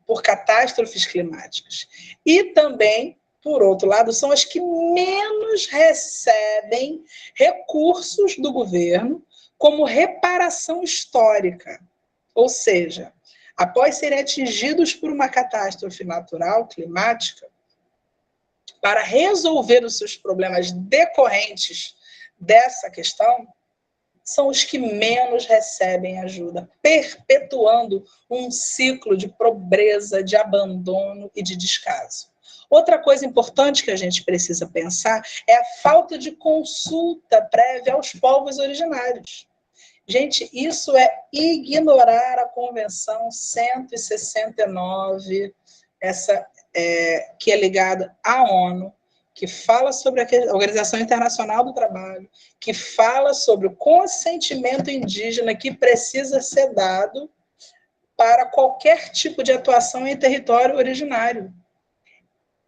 por catástrofes climáticas. E também, por outro lado, são as que menos recebem recursos do governo como reparação histórica. Ou seja, após serem atingidos por uma catástrofe natural, climática, para resolver os seus problemas decorrentes dessa questão, são os que menos recebem ajuda, perpetuando um ciclo de pobreza, de abandono e de descaso. Outra coisa importante que a gente precisa pensar é a falta de consulta prévia aos povos originários. Gente, isso é ignorar a Convenção 169, que é ligada à ONU, que fala sobre a Organização Internacional do Trabalho, que fala sobre o consentimento indígena que precisa ser dado para qualquer tipo de atuação em território originário.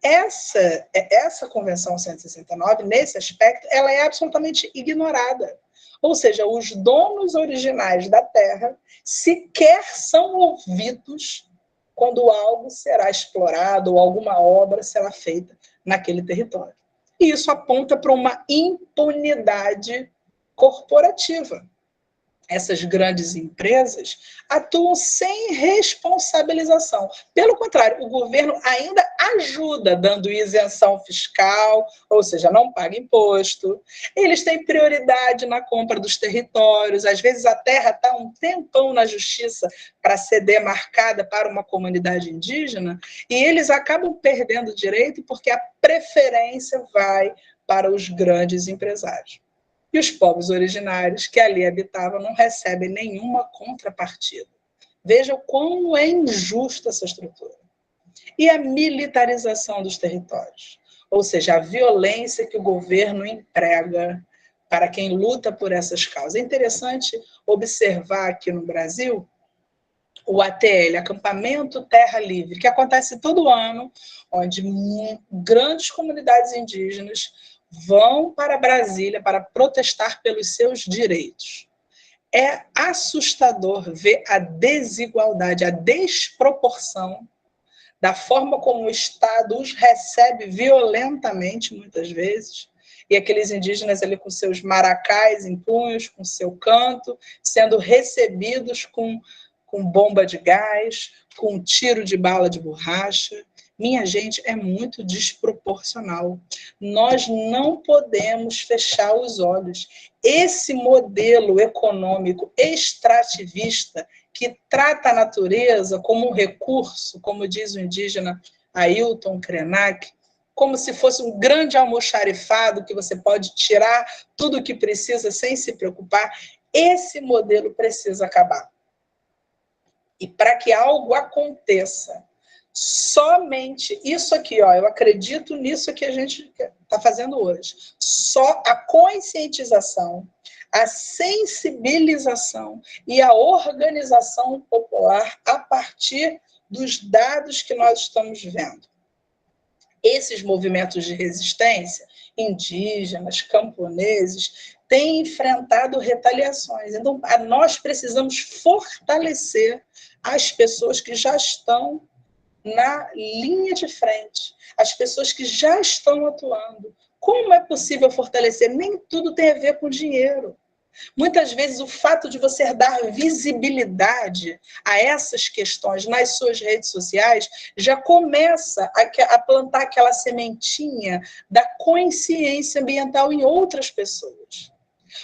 Essa Convenção 169, nesse aspecto, ela é absolutamente ignorada. Ou seja, os donos originais da terra sequer são ouvidos quando algo será explorado ou alguma obra será feita naquele território. E isso aponta para uma impunidade corporativa. Essas grandes empresas atuam sem responsabilização. Pelo contrário, o governo ainda ajuda, dando isenção fiscal, ou seja, não paga imposto. Eles têm prioridade na compra dos territórios. Às vezes a terra está um tempão na justiça para ser demarcada para uma comunidade indígena e eles acabam perdendo direito porque a preferência vai para os grandes empresários. E os povos originários que ali habitavam não recebem nenhuma contrapartida. Veja o quão é injusta essa estrutura. E a militarização dos territórios, ou seja, a violência que o governo emprega para quem luta por essas causas. É interessante observar aqui no Brasil o ATL, Acampamento Terra Livre, que acontece todo ano, onde grandes comunidades indígenas vão para Brasília para protestar pelos seus direitos. É assustador ver a desigualdade, a desproporção da forma como o Estado os recebe violentamente, muitas vezes, e aqueles indígenas ali com seus maracás em punhos, com seu canto, sendo recebidos com bomba de gás, com tiro de bala de borracha. Minha gente, é muito desproporcional. Nós não podemos fechar os olhos. Esse modelo econômico extrativista que trata a natureza como um recurso, como diz o indígena Ailton Krenak, como se fosse um grande almoxarifado que você pode tirar tudo o que precisa sem se preocupar, esse modelo precisa acabar. E para que algo aconteça, somente isso aqui, eu acredito nisso que a gente está fazendo hoje. Só a conscientização, a sensibilização e a organização popular a partir dos dados que nós estamos vendo. Esses movimentos de resistência, indígenas, camponeses, têm enfrentado retaliações. Então, nós precisamos fortalecer as pessoas que já estão na linha de frente, as pessoas que já estão atuando. Como é possível fortalecer? Nem tudo tem a ver com dinheiro. Muitas vezes o fato de você dar visibilidade a essas questões nas suas redes sociais já começa a plantar aquela sementinha da consciência ambiental em outras pessoas.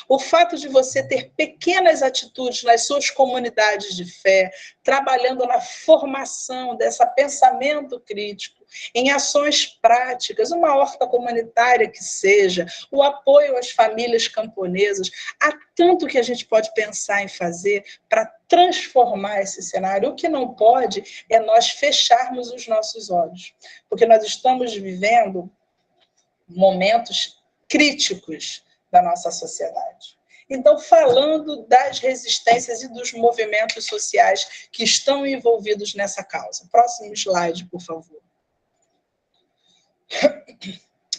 O fato de você ter pequenas atitudes nas suas comunidades de fé, trabalhando na formação desse pensamento crítico, em ações práticas, uma horta comunitária que seja, o apoio às famílias camponesas, há tanto que a gente pode pensar em fazer para transformar esse cenário. O que não pode é nós fecharmos os nossos olhos, porque nós estamos vivendo momentos críticos da nossa sociedade. Então, falando das resistências e dos movimentos sociais que estão envolvidos nessa causa. Próximo slide, por favor.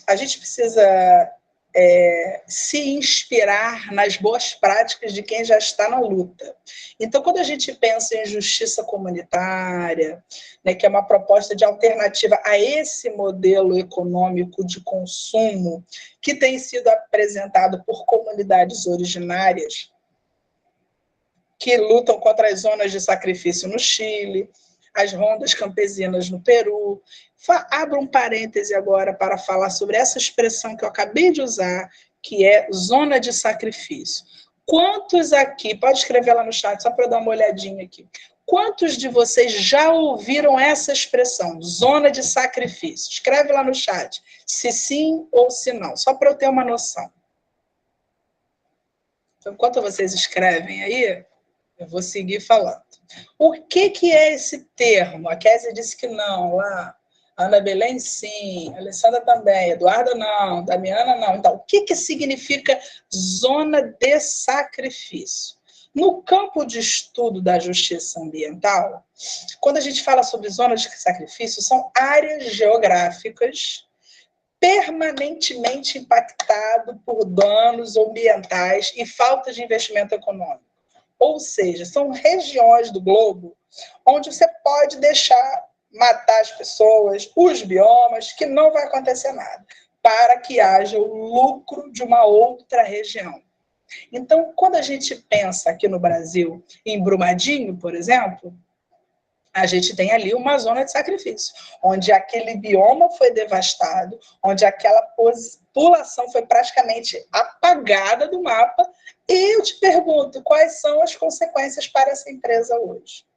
a gente precisa se inspirar nas boas práticas de quem já está na luta. Então, quando a gente pensa em justiça comunitária, né, que é uma proposta de alternativa a esse modelo econômico de consumo que tem sido apresentado por comunidades originárias que lutam contra as zonas de sacrifício no Chile, as rondas campesinas no Peru. Abro um parêntese agora para falar sobre essa expressão que eu acabei de usar, que é zona de sacrifício. Quantos aqui, pode escrever lá no chat, só para eu dar uma olhadinha aqui, quantos de vocês já ouviram essa expressão, zona de sacrifício? Escreve lá no chat, se sim ou se não, só para eu ter uma noção. Então, enquanto vocês escrevem aí, eu vou seguir falando. O que é esse termo? A Kézia disse que não, lá. Ana Belém, sim. Alessandra também. Eduarda, não. Damiana, não. Então, o que significa zona de sacrifício? No campo de estudo da justiça ambiental, quando a gente fala sobre zonas de sacrifício, são áreas geográficas permanentemente impactadas por danos ambientais e falta de investimento econômico. Ou seja, são regiões do globo onde você pode deixar matar as pessoas, os biomas, que não vai acontecer nada, para que haja o lucro de uma outra região. Então, quando a gente pensa aqui no Brasil, em Brumadinho, por exemplo, a gente tem ali uma zona de sacrifício, onde aquele bioma foi devastado, onde aquela população foi praticamente apagada do mapa, e eu te pergunto, quais são as consequências para essa empresa hoje?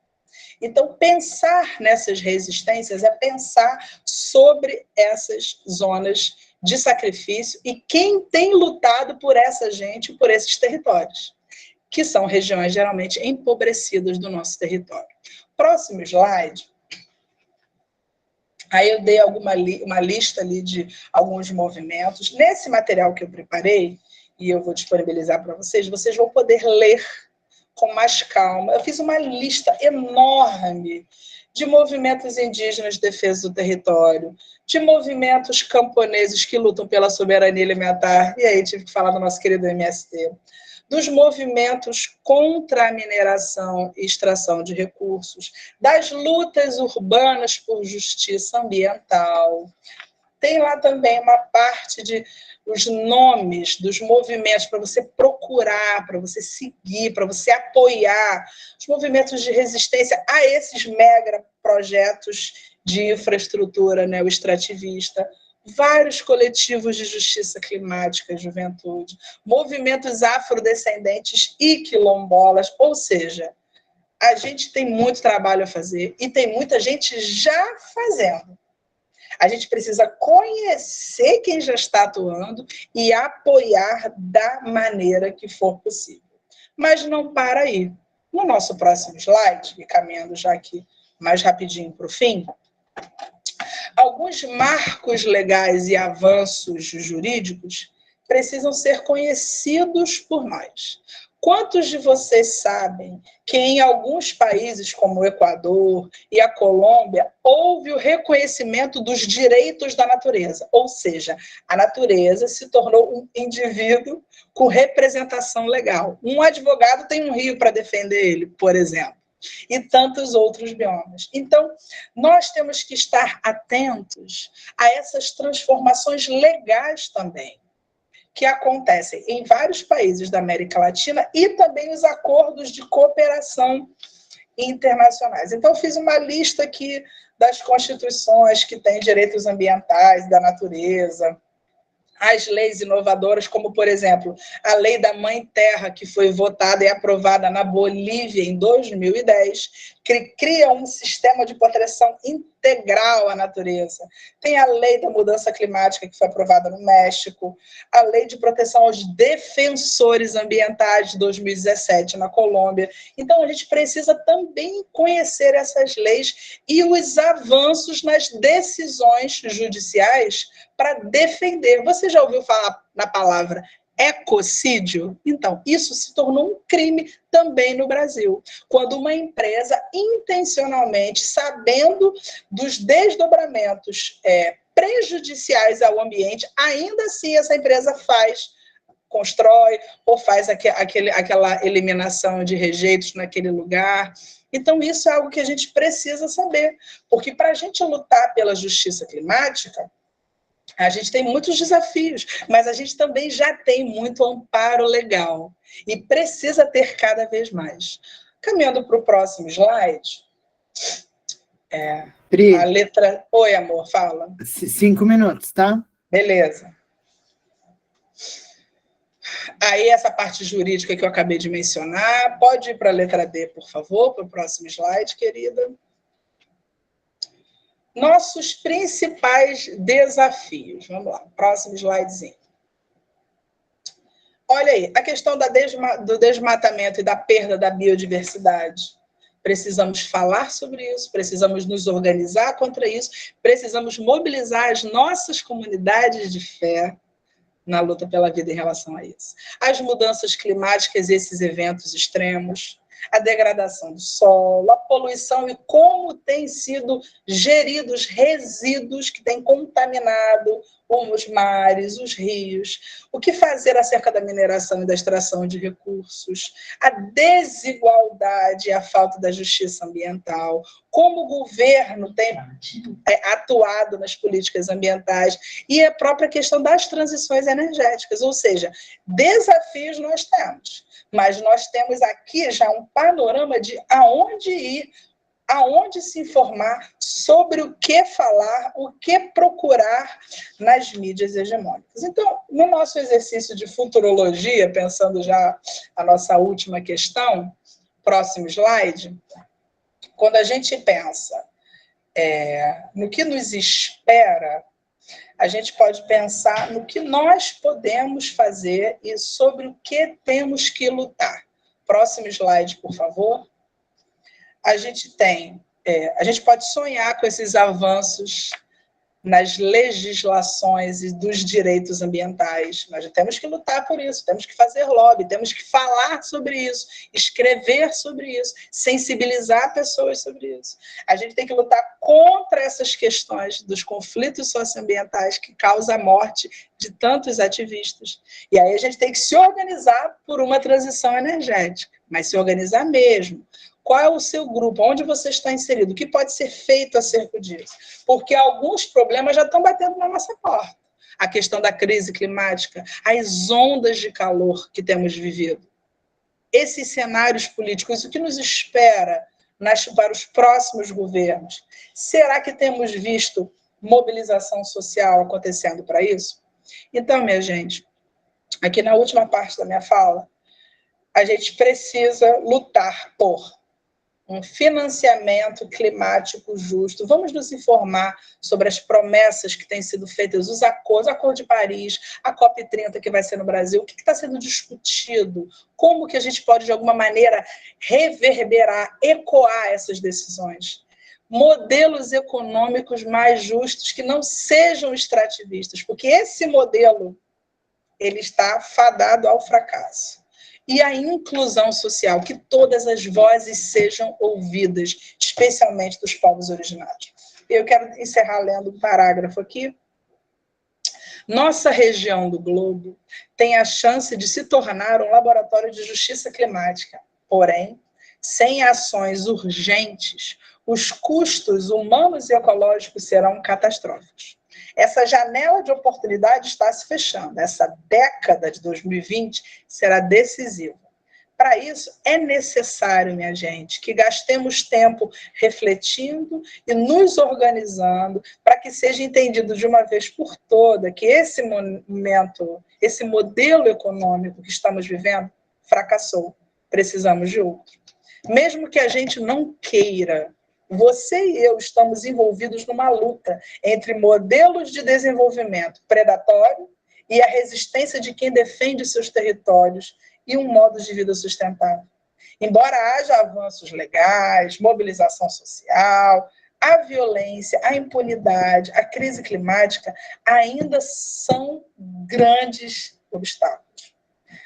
Então, pensar nessas resistências é pensar sobre essas zonas de sacrifício e quem tem lutado por essa gente, por esses territórios, que são regiões geralmente empobrecidas do nosso território. Próximo slide. Aí eu dei uma lista ali de alguns movimentos. Nesse material que eu preparei, e eu vou disponibilizar para vocês, vocês vão poder ler com mais calma. Eu fiz uma lista enorme de movimentos indígenas de defesa do território, de movimentos camponeses que lutam pela soberania alimentar, e aí tive que falar do nosso querido MST, dos movimentos contra a mineração e extração de recursos, das lutas urbanas por justiça ambiental. Tem lá também uma parte de os nomes dos movimentos para você procurar, para você seguir, para você apoiar os movimentos de resistência a esses mega projetos de infraestrutura, né, o extrativista, vários coletivos de justiça climática e juventude, movimentos afrodescendentes e quilombolas, ou seja, a gente tem muito trabalho a fazer e tem muita gente já fazendo. A gente precisa conhecer quem já está atuando e apoiar da maneira que for possível. Mas não para aí. No nosso próximo slide, e caminhando já aqui mais rapidinho para o fim, alguns marcos legais e avanços jurídicos precisam ser conhecidos por nós. Quantos de vocês sabem que em alguns países, como o Equador e a Colômbia, houve o reconhecimento dos direitos da natureza? Ou seja, a natureza se tornou um indivíduo com representação legal. Um advogado tem um rio para defender ele, por exemplo, e tantos outros biomas. Então, nós temos que estar atentos a essas transformações legais também, que acontecem em vários países da América Latina e também os acordos de cooperação internacionais. Então, eu fiz uma lista aqui das constituições que têm direitos ambientais, da natureza, as leis inovadoras, como, por exemplo, a Lei da Mãe Terra, que foi votada e aprovada na Bolívia em 2010, que cria um sistema de proteção integral à natureza. Tem a Lei da Mudança Climática, que foi aprovada no México, a Lei de Proteção aos Defensores Ambientais, de 2017, na Colômbia. Então, a gente precisa também conhecer essas leis e os avanços nas decisões judiciais para defender. Você já ouviu falar na palavra ecocídio? Então, isso se tornou um crime também no Brasil, quando uma empresa intencionalmente, sabendo dos desdobramentos prejudiciais ao ambiente, ainda assim essa empresa constrói ou faz aquela eliminação de rejeitos naquele lugar. Então, isso é algo que a gente precisa saber, porque para a gente lutar pela justiça climática, a gente tem muitos desafios, mas a gente também já tem muito amparo legal e precisa ter cada vez mais. Caminhando para o próximo slide, Pri, a letra... Oi, amor, fala. 5 minutos, tá? Beleza. Aí, essa parte jurídica que eu acabei de mencionar, pode ir para a letra D, por favor, para o próximo slide, querida. Nossos principais desafios. Vamos lá, próximo slidezinho. Olha aí, a questão do desmatamento e da perda da biodiversidade. Precisamos falar sobre isso, precisamos nos organizar contra isso, precisamos mobilizar as nossas comunidades de fé na luta pela vida em relação a isso. As mudanças climáticas e esses eventos extremos, a degradação do solo, a poluição e como têm sido geridos resíduos que têm contaminado os mares, os rios, o que fazer acerca da mineração e da extração de recursos, a desigualdade e a falta da justiça ambiental, como o governo tem atuado nas políticas ambientais e a própria questão das transições energéticas, ou seja, desafios nós temos, mas nós temos aqui já um panorama de aonde ir, aonde se informar, sobre o que falar, o que procurar nas mídias hegemônicas. Então, no nosso exercício de futurologia, pensando já a nossa última questão, próximo slide, quando a gente pensa no que nos espera, a gente pode pensar no que nós podemos fazer e sobre o que temos que lutar. Próximo slide, por favor. A gente pode sonhar com esses avanços nas legislações e dos direitos ambientais. Nós temos que lutar por isso, temos que fazer lobby, temos que falar sobre isso, escrever sobre isso, sensibilizar pessoas sobre isso. A gente tem que lutar contra essas questões dos conflitos socioambientais que causam a morte de tantos ativistas. E aí a gente tem que se organizar por uma transição energética, mas se organizar mesmo. Qual é o seu grupo? Onde você está inserido? O que pode ser feito acerca disso? Porque alguns problemas já estão batendo na nossa porta. A questão da crise climática, as ondas de calor que temos vivido. Esses cenários políticos, o que nos espera para os próximos governos? Será que temos visto mobilização social acontecendo para isso? Então, minha gente, aqui na última parte da minha fala, a gente precisa lutar por um financiamento climático justo. Vamos nos informar sobre as promessas que têm sido feitas, os acordos, o Acordo de Paris, a COP30 que vai ser no Brasil, o que está sendo discutido, como que a gente pode, de alguma maneira, reverberar, ecoar essas decisões. Modelos econômicos mais justos, que não sejam extrativistas, porque esse modelo ele está fadado ao fracasso. E a inclusão social, que todas as vozes sejam ouvidas, especialmente dos povos originários. Eu quero encerrar lendo um parágrafo aqui. Nossa região do globo tem a chance de se tornar um laboratório de justiça climática. Porém, sem ações urgentes, os custos humanos e ecológicos serão catastróficos. Essa janela de oportunidade está se fechando. Essa década de 2020 será decisiva. Para isso, é necessário, minha gente, que gastemos tempo refletindo e nos organizando para que seja entendido de uma vez por todas que esse momento, esse modelo econômico que estamos vivendo, fracassou. Precisamos de outro. Mesmo que a gente não queira, você e eu estamos envolvidos numa luta entre modelos de desenvolvimento predatório e a resistência de quem defende seus territórios e um modo de vida sustentável. Embora haja avanços legais, mobilização social, a violência, a impunidade, a crise climática ainda são grandes obstáculos.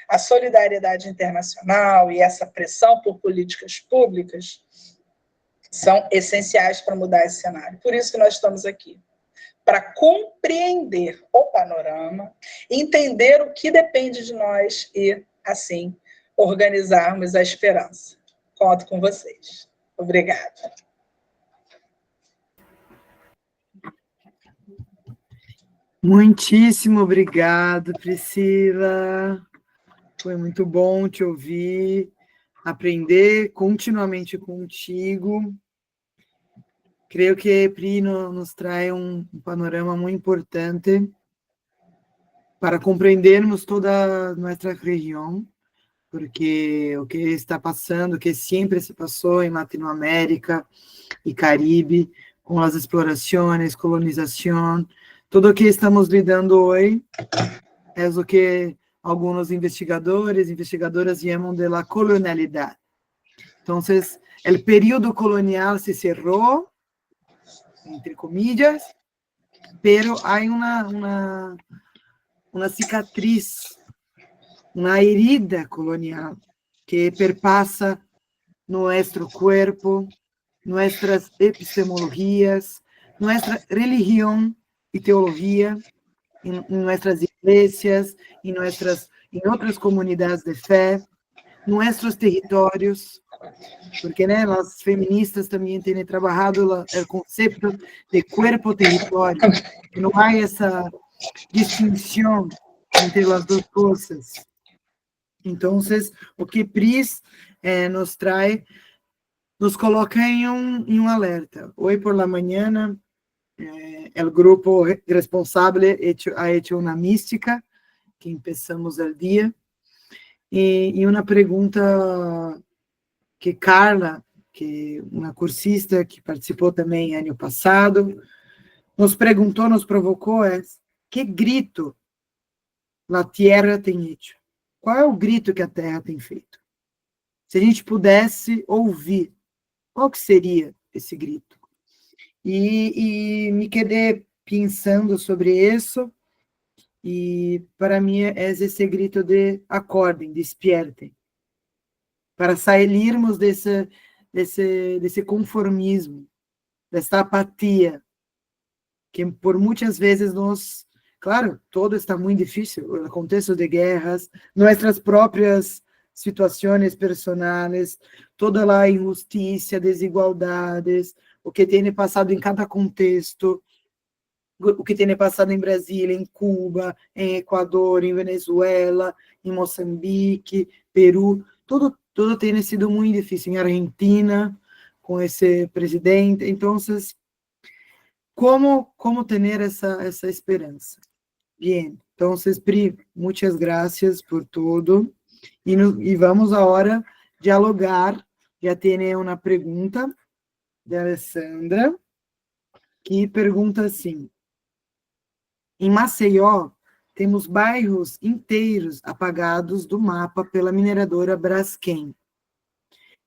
A solidariedade internacional e essa pressão por políticas públicas são essenciais para mudar esse cenário. Por isso que nós estamos aqui. para compreender o panorama, entender o que depende de nós e, assim, organizarmos a esperança. Conto com vocês. Obrigada. Muitíssimo obrigado, Priscila. Foi muito bom te ouvir, aprender continuamente contigo. Creio que Pri nos traz um panorama muito importante para compreendermos toda a nossa região, porque o que está passando, o que sempre se passou em Latinoamérica e Caribe, com as explorações, colonização, tudo o que estamos lidando hoje é o que alguns investigadoras chamam de la colonialidade. Então, o período colonial se cerrou, entre comillas, pero hay una cicatriz, una herida colonial que perpassa nuestro cuerpo, nuestras epistemologías, nuestra religión y teología, en nuestras iglesias, en otras comunidades de fe, nuestros territorios, porque as feministas também têm trabalhado o conceito de corpo-território, que não há essa distinção entre as duas coisas. Então, o que Pris nos traz, nos coloca em um alerta. Hoje por la manhã, o grupo responsável ha hecho uma mística, que começamos o dia, e uma pergunta que Carla, que uma cursista que participou também ano passado, nos perguntou, nos provocou, que grito a terra tem feito? Qual é o grito que a terra tem feito? Se a gente pudesse ouvir, qual que seria esse grito? E me quedei pensando sobre isso, e para mim é esse grito de acordem, despiertem, para sairmos desse conformismo, dessa apatia, que por muitas vezes claro, todo está muito difícil, o contexto de guerras, nossas próprias situações personais, toda a injustiça, desigualdades, o que tem passado em cada contexto, o que tem passado em Brasília, em Cuba, em Equador, em Venezuela, em Moçambique, Peru, tudo tem sido muito difícil. Em Argentina, com esse presidente. Então, como ter essa esperança? Bem, então, Pri, muitas graças por tudo. E vamos agora dialogar. Já tem uma pergunta de Alessandra, que pergunta assim: em Maceió, temos bairros inteiros apagados do mapa pela mineradora Braskem.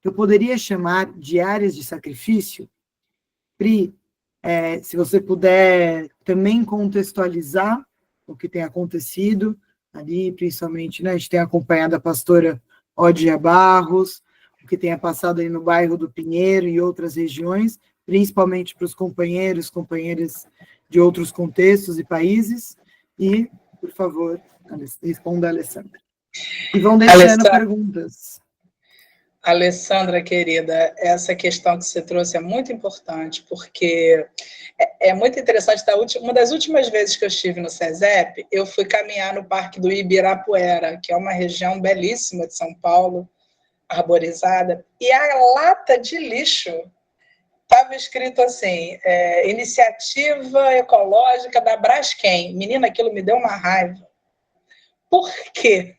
Eu poderia chamar de áreas de sacrifício? Pri, se você puder também contextualizar o que tem acontecido ali, principalmente, né, a gente tem acompanhado a pastora Ódia Barros, o que tem passado aí no bairro do Pinheiro e outras regiões, principalmente para os companheiras de outros contextos e países. E, por favor, responda a Alessandra. E vão deixando perguntas. Alessandra, querida, essa questão que você trouxe é muito importante, porque é muito interessante. Uma das últimas vezes que eu estive no SESEP, eu fui caminhar no Parque do Ibirapuera, que é uma região belíssima de São Paulo, arborizada, e a lata de lixo estava escrito assim, Iniciativa Ecológica da Braskem. Menina, aquilo me deu uma raiva. Por quê?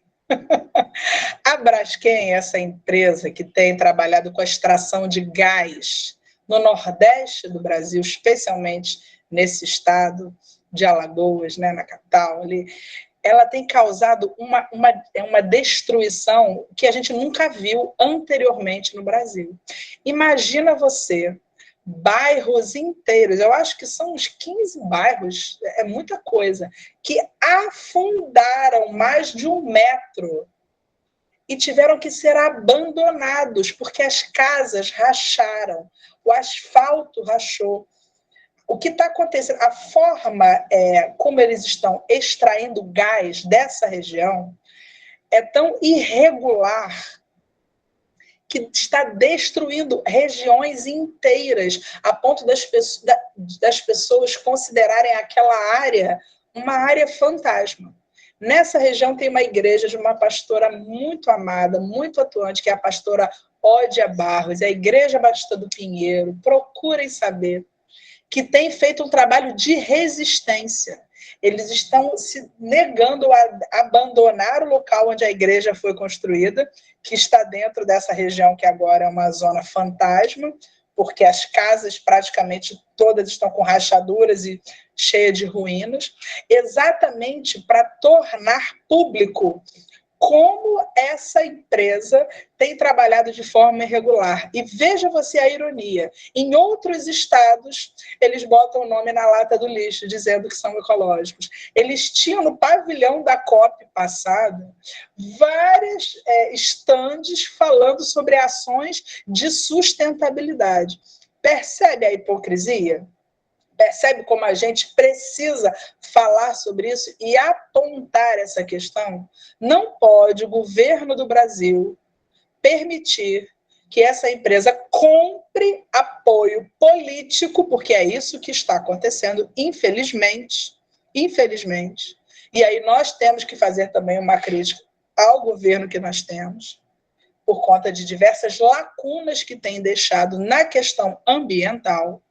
A Braskem é essa empresa que tem trabalhado com a extração de gás no Nordeste do Brasil, especialmente nesse estado de Alagoas, né, na capital ali. Ela tem causado uma destruição que a gente nunca viu anteriormente no Brasil. Imagina você, bairros inteiros, eu acho que são uns 15 bairros, é muita coisa, que afundaram mais de 1 metro e tiveram que ser abandonados, porque as casas racharam, o asfalto rachou, o que está acontecendo, a forma como eles estão extraindo gás dessa região é tão irregular que está destruindo regiões inteiras, a ponto das pessoas considerarem aquela área uma área fantasma. Nessa região tem uma igreja de uma pastora muito amada, muito atuante, que é a pastora Ódia Barros, a Igreja Batista do Pinheiro, procurem saber, que tem feito um trabalho de resistência. Eles estão se negando a abandonar o local onde a igreja foi construída, que está dentro dessa região que agora é uma zona fantasma, porque as casas praticamente todas estão com rachaduras e cheias de ruínas, exatamente para tornar público como essa empresa tem trabalhado de forma irregular. E veja você a ironia. Em outros estados, eles botam o nome na lata do lixo, dizendo que são ecológicos. Eles tinham no pavilhão da COP passada várias estandes falando sobre ações de sustentabilidade. Percebe a hipocrisia? Percebe como a gente precisa falar sobre isso e apontar essa questão? Não pode o governo do Brasil permitir que essa empresa compre apoio político, porque é isso que está acontecendo, infelizmente. Infelizmente. E aí nós temos que fazer também uma crítica ao governo que nós temos, por conta de diversas lacunas que tem deixado na questão ambiental.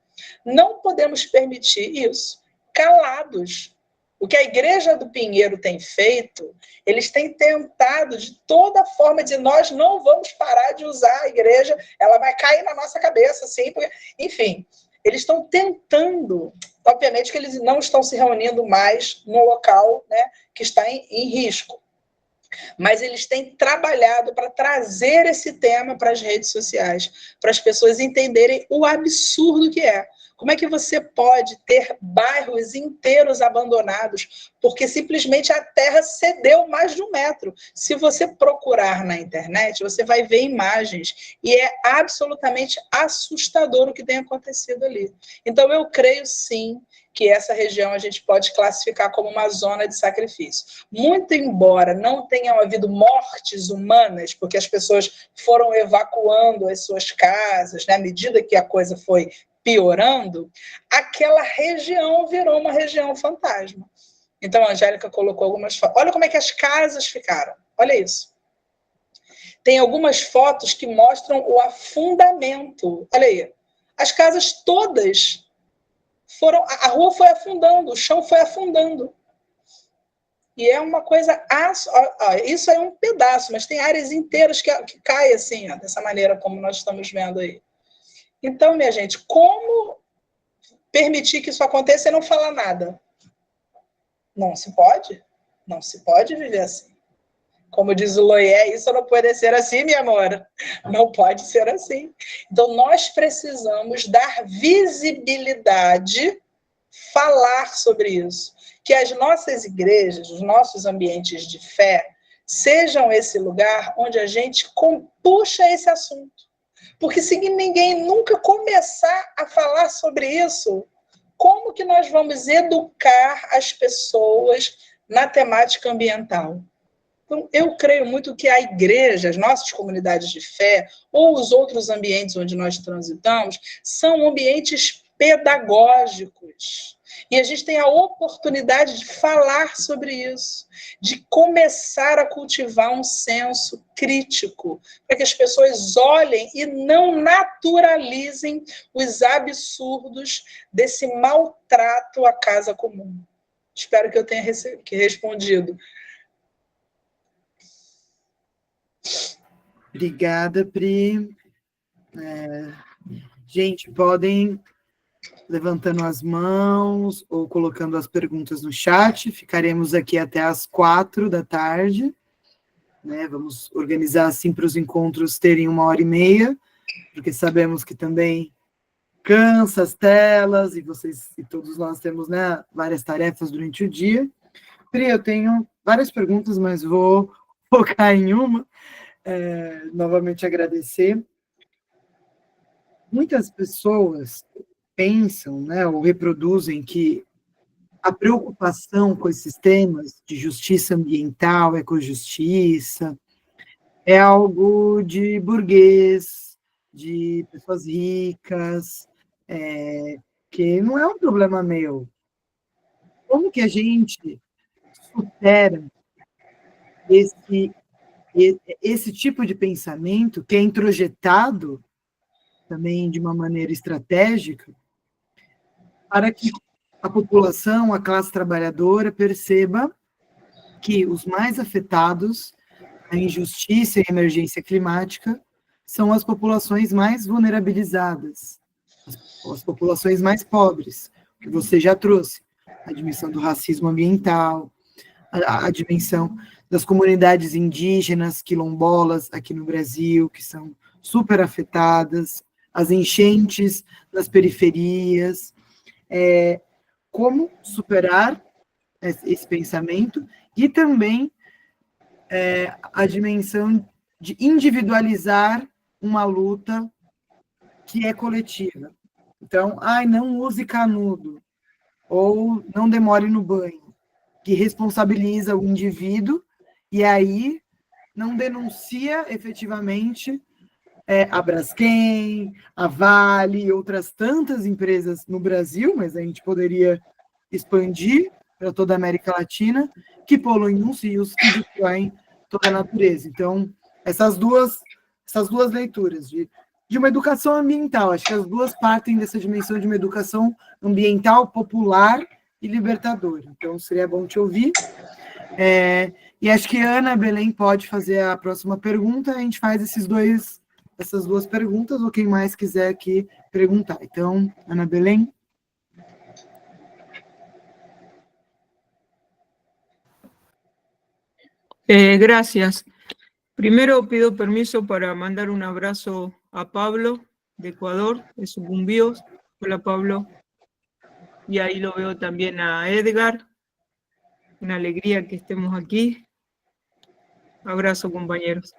Não podemos permitir isso calados. O que a Igreja do Pinheiro tem feito, eles têm tentado de toda forma de nós não vamos parar de usar a igreja, ela vai cair na nossa cabeça, assim, porque... enfim, eles estão tentando, obviamente que eles não estão se reunindo mais no local, né, que está em risco, mas eles têm trabalhado para trazer esse tema para as redes sociais, para as pessoas entenderem o absurdo que é. Como é que você pode ter bairros inteiros abandonados porque simplesmente a terra cedeu mais de 1 metro? Se você procurar na internet, você vai ver imagens e é absolutamente assustador o que tem acontecido ali. Então, eu creio sim que essa região a gente pode classificar como uma zona de sacrifício. Muito embora não tenham havido mortes humanas, porque as pessoas foram evacuando as suas casas, né, à medida que a coisa foi piorando, aquela região virou uma região fantasma. Então, a Angélica colocou algumas fotos. Olha como é que as casas ficaram. Olha isso. Tem algumas fotos que mostram o afundamento. Olha aí. As casas todas foram... A rua foi afundando, o chão foi afundando. E é uma coisa... Isso é um pedaço, mas tem áreas inteiras que caem assim, ó, dessa maneira como nós estamos vendo aí. Então, minha gente, como permitir que isso aconteça e não falar nada? Não se pode. Não se pode viver assim. Como diz o Loié, isso não pode ser assim, minha amor. Não pode ser assim. Então, nós precisamos dar visibilidade, falar sobre isso. Que as nossas igrejas, os nossos ambientes de fé, sejam esse lugar onde a gente puxa esse assunto. Porque se ninguém nunca começar a falar sobre isso, como que nós vamos educar as pessoas na temática ambiental? Então, eu creio muito que a igreja, as nossas comunidades de fé, ou os outros ambientes onde nós transitamos, são ambientes pedagógicos. E a gente tem a oportunidade de falar sobre isso, de começar a cultivar um senso crítico, para que as pessoas olhem e não naturalizem os absurdos desse maltrato à casa comum. Espero que eu tenha respondido. Obrigada, Pri. Gente, podem levantando as mãos ou colocando as perguntas no chat. Ficaremos aqui até às 4h, né? Vamos organizar assim para os encontros terem 1h30, porque sabemos que também cansa as telas e vocês e todos nós temos, né, várias tarefas durante o dia. Pri, eu tenho várias perguntas, mas vou focar em uma. Novamente agradecer. Muitas pessoas pensam, né, ou reproduzem que a preocupação com esses temas de justiça ambiental, ecojustiça, é algo de burguês, de pessoas ricas, que não é um problema meu. Como que a gente supera esse tipo de pensamento que é introjetado também de uma maneira estratégica para que a população, a classe trabalhadora perceba que os mais afetados a injustiça e a emergência climática são as populações mais vulnerabilizadas, as populações mais pobres, que você já trouxe, a dimensão do racismo ambiental, a dimensão das comunidades indígenas, quilombolas aqui no Brasil, que são super afetadas, as enchentes nas periferias, como superar esse pensamento e também a dimensão de individualizar uma luta que é coletiva. Então, não use canudo, ou não demore no banho, que responsabiliza o indivíduo, e aí não denuncia efetivamente a Braskem, a Vale e outras tantas empresas no Brasil, mas a gente poderia expandir para toda a América Latina, que poluem os rios, que destroem toda a natureza. Então, essas duas leituras de uma educação ambiental, acho que as duas partem dessa dimensão de uma educação ambiental popular e libertadora. Então, seria bom te ouvir. E acho que a Ana Belém pode fazer a próxima pergunta, a gente faz essas duas perguntas, ou quem mais quiser aqui perguntar. Então, Ana Belém. Gracias. Primero pido permiso para mandar un abrazo a Pablo de Ecuador, de Sucumbíos. Hola, Pablo. Y ahí lo veo también a Edgar. Una alegría que estemos aquí. Abrazo, compañeros.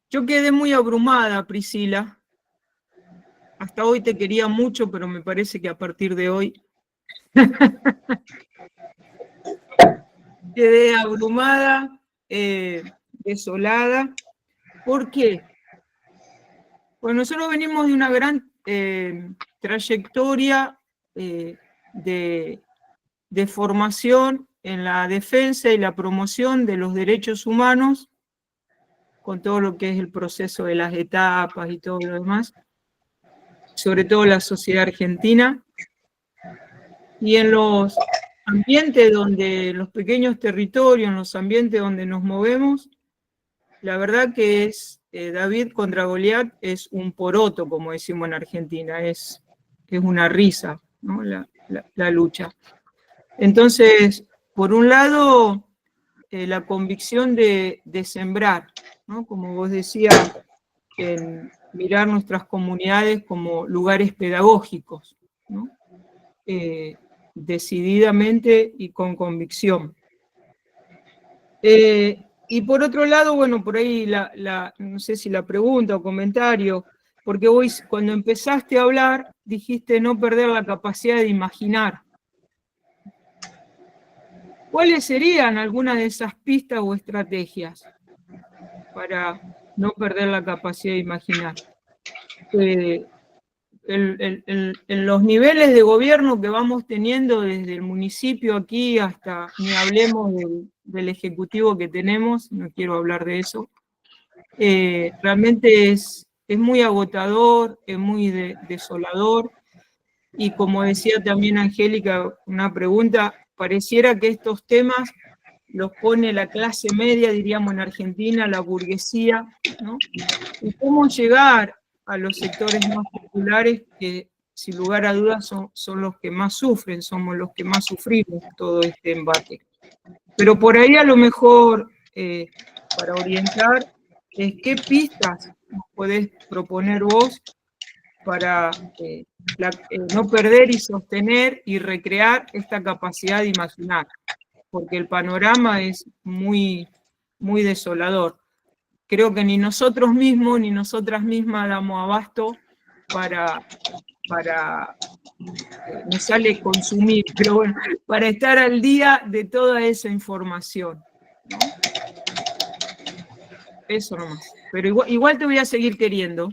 Yo quedé muy abrumada, Priscila. Hasta hoy te quería mucho, pero me parece que a partir de hoy quedé abrumada, desolada. ¿Por qué? Pues nosotros venimos de una gran trayectoria de formación en la defensa y la promoción de los derechos humanos, con todo lo que es el proceso de las etapas y todo lo demás, sobre todo la sociedad argentina, y en los ambientes donde, los pequeños territorios, en los ambientes donde nos movemos, la verdad que es, David contra Goliat es un poroto, como decimos en Argentina, es una risa, ¿no? la lucha. Entonces, por un lado, la convicción de sembrar, ¿no? Como vos decías, en mirar nuestras comunidades como lugares pedagógicos, ¿no? Decididamente y con convicción. Y por otro lado, bueno, por ahí no sé si la pregunta o comentario, porque hoy cuando empezaste a hablar dijiste no perder la capacidad de imaginar. ¿Cuáles serían algunas de esas pistas o estrategias para no perder la capacidad de imaginar? En los niveles de gobierno que vamos teniendo desde el municipio aquí hasta, ni hablemos del ejecutivo que tenemos, no quiero hablar de eso, realmente es muy agotador, es muy desolador, y como decía también Angélica, una pregunta, pareciera que estos temas los pone la clase media, diríamos en Argentina, la burguesía, ¿no? Y cómo llegar a los sectores más populares que, sin lugar a dudas, son los que más sufren, somos los que más sufrimos todo este embate. Pero por ahí a lo mejor, para orientar, ¿qué pistas nos podés proponer vos para no perder y sostener y recrear esta capacidad de imaginar? Porque el panorama es muy, muy desolador. Creo que ni nosotros mismos ni nosotras mismas damos abasto para no sale consumir, pero bueno, para estar al día de toda esa información, ¿no? Eso nomás. Pero igual te voy a seguir queriendo.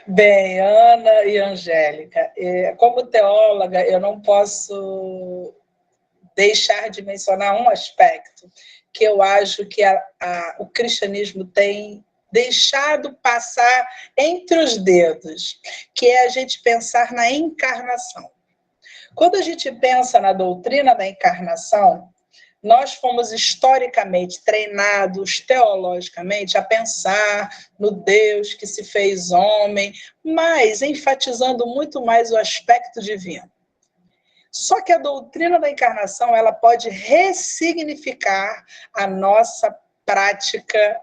Bem, Ana e Angélica, como teóloga, eu não posso deixar de mencionar um aspecto que eu acho que o cristianismo tem deixado passar entre os dedos, que é a gente pensar na encarnação. Quando a gente pensa na doutrina da encarnação, nós fomos historicamente treinados, teologicamente, a pensar no Deus que se fez homem, mas enfatizando muito mais o aspecto divino. Só que a doutrina da encarnação, ela pode ressignificar a nossa prática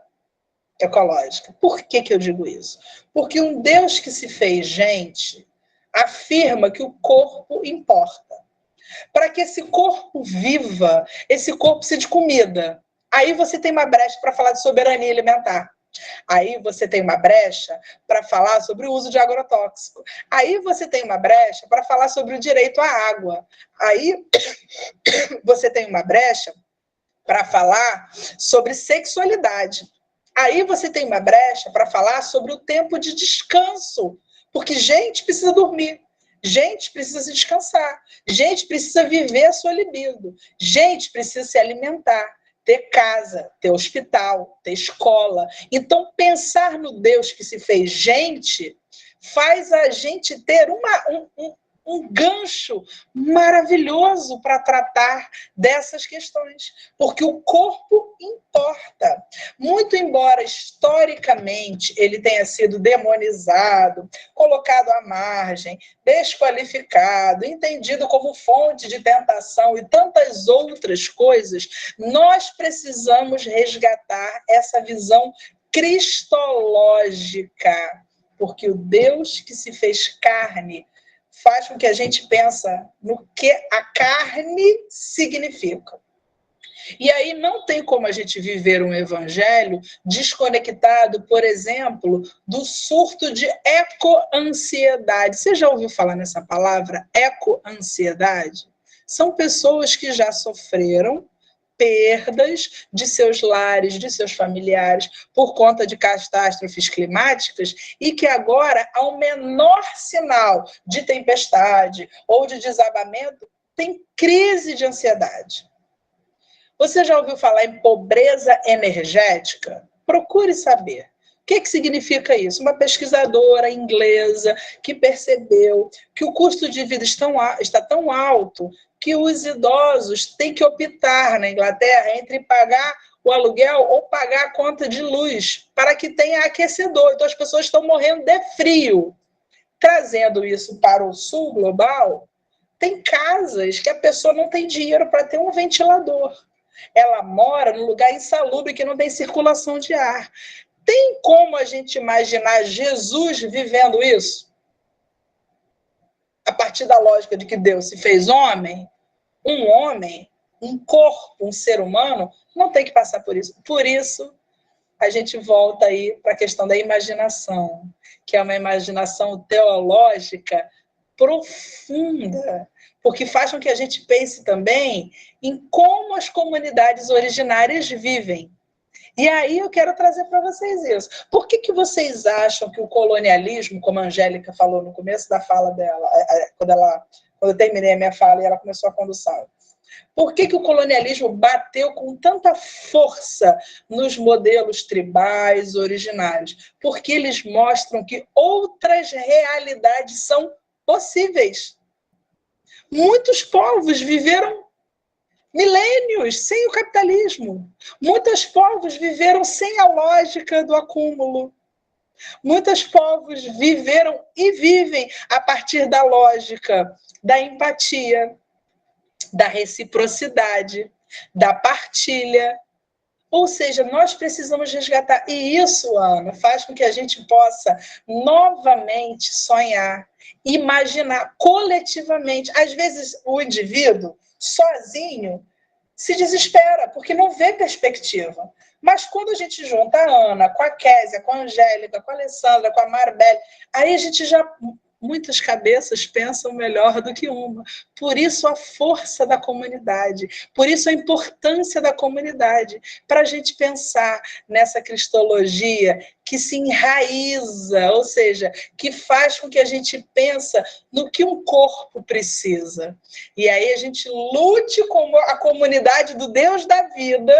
ecológica. Por que eu digo isso? Porque um Deus que se fez gente afirma que o corpo importa. Para que esse corpo viva, esse corpo precisa de comida. Aí você tem uma brecha para falar de soberania alimentar. Aí você tem uma brecha para falar sobre o uso de agrotóxico. Aí você tem uma brecha para falar sobre o direito à água. Aí você tem uma brecha para falar sobre sexualidade. Aí você tem uma brecha para falar sobre o tempo de descanso. Porque gente precisa dormir. Gente precisa se descansar. Gente precisa viver a sua libido. Gente precisa se alimentar. Ter casa, ter hospital, ter escola. Então, pensar no Deus que se fez gente faz a gente ter um gancho maravilhoso para tratar dessas questões. Porque o corpo importa. Muito embora, historicamente, ele tenha sido demonizado, colocado à margem, desqualificado, entendido como fonte de tentação e tantas outras coisas, nós precisamos resgatar essa visão cristológica, porque o Deus que se fez carne faz com que a gente pense no que a carne significa. E aí não tem como a gente viver um evangelho desconectado, por exemplo, do surto de ecoansiedade. Você já ouviu falar nessa palavra, ecoansiedade? São pessoas que já sofreram perdas de seus lares, de seus familiares, por conta de catástrofes climáticas, e que agora, ao menor sinal de tempestade ou de desabamento, tem crise de ansiedade. Você já ouviu falar em pobreza energética? Procure saber. O que significa isso? Uma pesquisadora inglesa que percebeu que o custo de vida está tão alto que os idosos têm que optar na Inglaterra entre pagar o aluguel ou pagar a conta de luz para que tenha aquecedor. Então as pessoas estão morrendo de frio. Trazendo isso para o sul global, tem casas que a pessoa não tem dinheiro para ter um ventilador. Ela mora num lugar insalubre que não tem circulação de ar. Tem como a gente imaginar Jesus vivendo isso? A partir da lógica de que Deus se fez homem, um corpo, um ser humano, não tem que passar por isso. Por isso, a gente volta aí para a questão da imaginação, que é uma imaginação teológica profunda, porque faz com que a gente pense também em como as comunidades originárias vivem. E aí eu quero trazer para vocês isso. Por que vocês acham que o colonialismo, como a Angélica falou no começo da fala dela, quando eu terminei a minha fala e ela começou a condução, por que o colonialismo bateu com tanta força nos modelos tribais originários? Porque eles mostram que outras realidades são possíveis. Muitos povos viveram milênios sem o capitalismo. Muitos povos viveram sem a lógica do acúmulo. Muitos povos viveram e vivem a partir da lógica da empatia, da reciprocidade, da partilha. Ou seja, nós precisamos resgatar. E isso, Ana, faz com que a gente possa novamente sonhar, imaginar coletivamente. Às vezes, o indivíduo, sozinho, se desespera, porque não vê perspectiva. Mas quando a gente junta a Ana com a Késia, com a Angélica, com a Alessandra, com a Marbelle, aí a gente já... Muitas cabeças pensam melhor do que uma. Por isso a força da comunidade, por isso a importância da comunidade, para a gente pensar nessa cristologia que se enraiza, ou seja, que faz com que a gente pense no que um corpo precisa. E aí a gente lute com a comunidade do Deus da vida,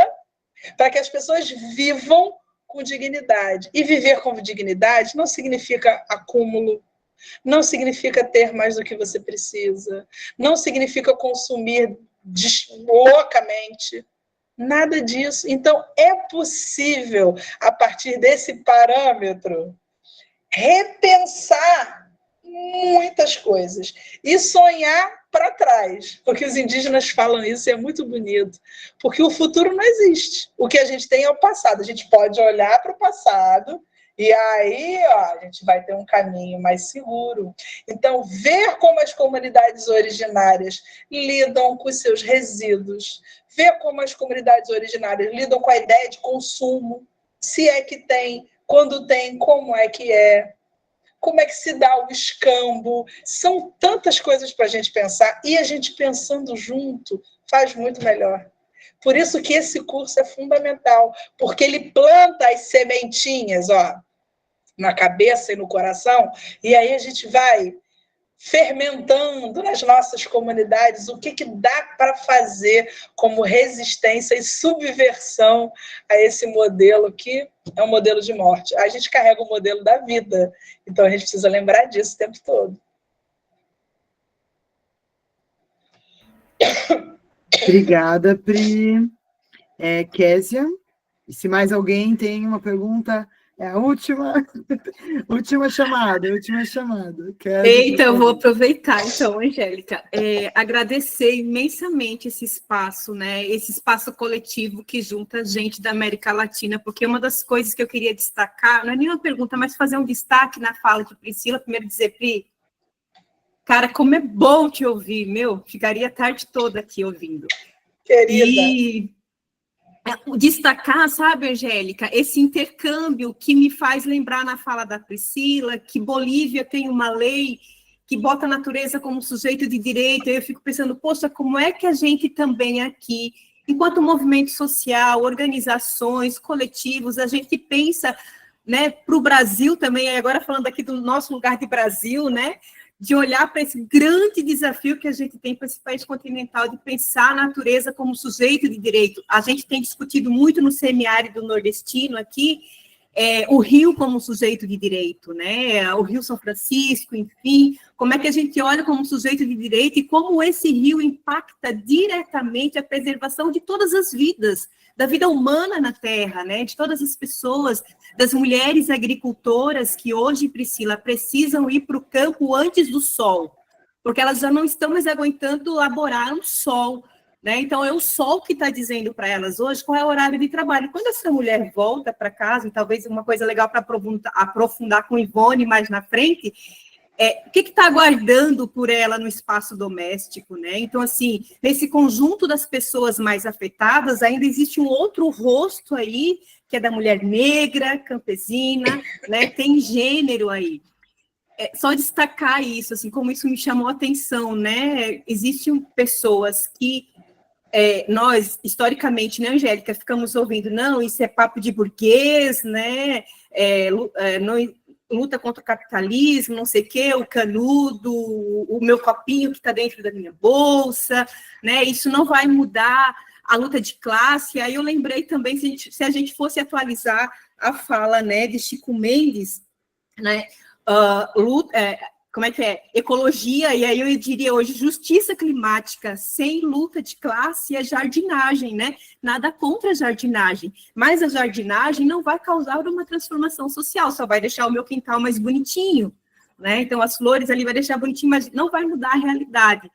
para que as pessoas vivam com dignidade. E viver com dignidade não significa acúmulo, não significa ter mais do que você precisa, não significa consumir loucamente, nada disso. Então, é possível, a partir desse parâmetro, repensar muitas coisas e sonhar para trás, porque os indígenas falam isso e é muito bonito, porque o futuro não existe. O que a gente tem é o passado. A gente pode olhar para o passado e aí, a gente vai ter um caminho mais seguro. Então, ver como as comunidades originárias lidam com os seus resíduos, ver como as comunidades originárias lidam com a ideia de consumo, se é que tem, quando tem, como é que se dá o escambo. São tantas coisas para a gente pensar, e a gente pensando junto faz muito melhor. Por isso que esse curso é fundamental, porque ele planta as sementinhas, na cabeça e no coração, e aí a gente vai fermentando nas nossas comunidades o que dá para fazer como resistência e subversão a esse modelo que é um modelo de morte. A gente carrega o modelo da vida, então a gente precisa lembrar disso o tempo todo. Obrigada, Pri. Késia, e se mais alguém tem uma pergunta, é a última chamada. Késia, Eita, eu vou aproveitar, então, Angélica, agradecer imensamente esse espaço, né? Esse espaço coletivo que junta gente da América Latina, porque uma das coisas que eu queria destacar, não é nenhuma pergunta, mas fazer um destaque na fala de Priscila, primeiro dizer, Pri, cara, como é bom te ouvir, ficaria a tarde toda aqui ouvindo. Querida. E destacar, sabe, Angélica, esse intercâmbio que me faz lembrar na fala da Priscila, que Bolívia tem uma lei que bota a natureza como sujeito de direito, e eu fico pensando, poxa, como é que a gente também aqui, enquanto movimento social, organizações, coletivos, a gente pensa, né, para o Brasil também, agora falando aqui do nosso lugar de Brasil, né, de olhar para esse grande desafio que a gente tem para esse país continental, de pensar a natureza como sujeito de direito. A gente tem discutido muito no semiárido nordestino aqui, o rio como sujeito de direito, né? O Rio São Francisco, enfim, como é que a gente olha como sujeito de direito e como esse rio impacta diretamente a preservação de todas as vidas, da vida humana na Terra, né? De todas as pessoas, das mulheres agricultoras que hoje, Priscila, precisam ir para o campo antes do sol, porque elas já não estão mais aguentando laborar no sol, né? Então, é o sol que está dizendo para elas hoje qual é o horário de trabalho. Quando essa mulher volta para casa, e talvez uma coisa legal para aprofundar com Ivone mais na frente, o que está aguardando por ela no espaço doméstico, né? Então, assim, nesse conjunto das pessoas mais afetadas, ainda existe um outro rosto aí, que é da mulher negra, campesina, né? Tem gênero aí. Só destacar isso, assim, como isso me chamou a atenção, né? Existem pessoas que nós, historicamente, né, Angélica, ficamos ouvindo, não, isso é papo de burguês, né? Luta contra o capitalismo, não sei o quê, o canudo, o meu copinho que está dentro da minha bolsa, né? Isso não vai mudar a luta de classe. Aí eu lembrei também, se a gente fosse atualizar a fala, né, de Chico Mendes, né, como é que é? Ecologia, e aí eu diria hoje, justiça climática sem luta de classe é jardinagem, né? Nada contra a jardinagem, mas a jardinagem não vai causar uma transformação social, só vai deixar o meu quintal mais bonitinho, né? Então, as flores ali vai deixar bonitinho, mas não vai mudar a realidade.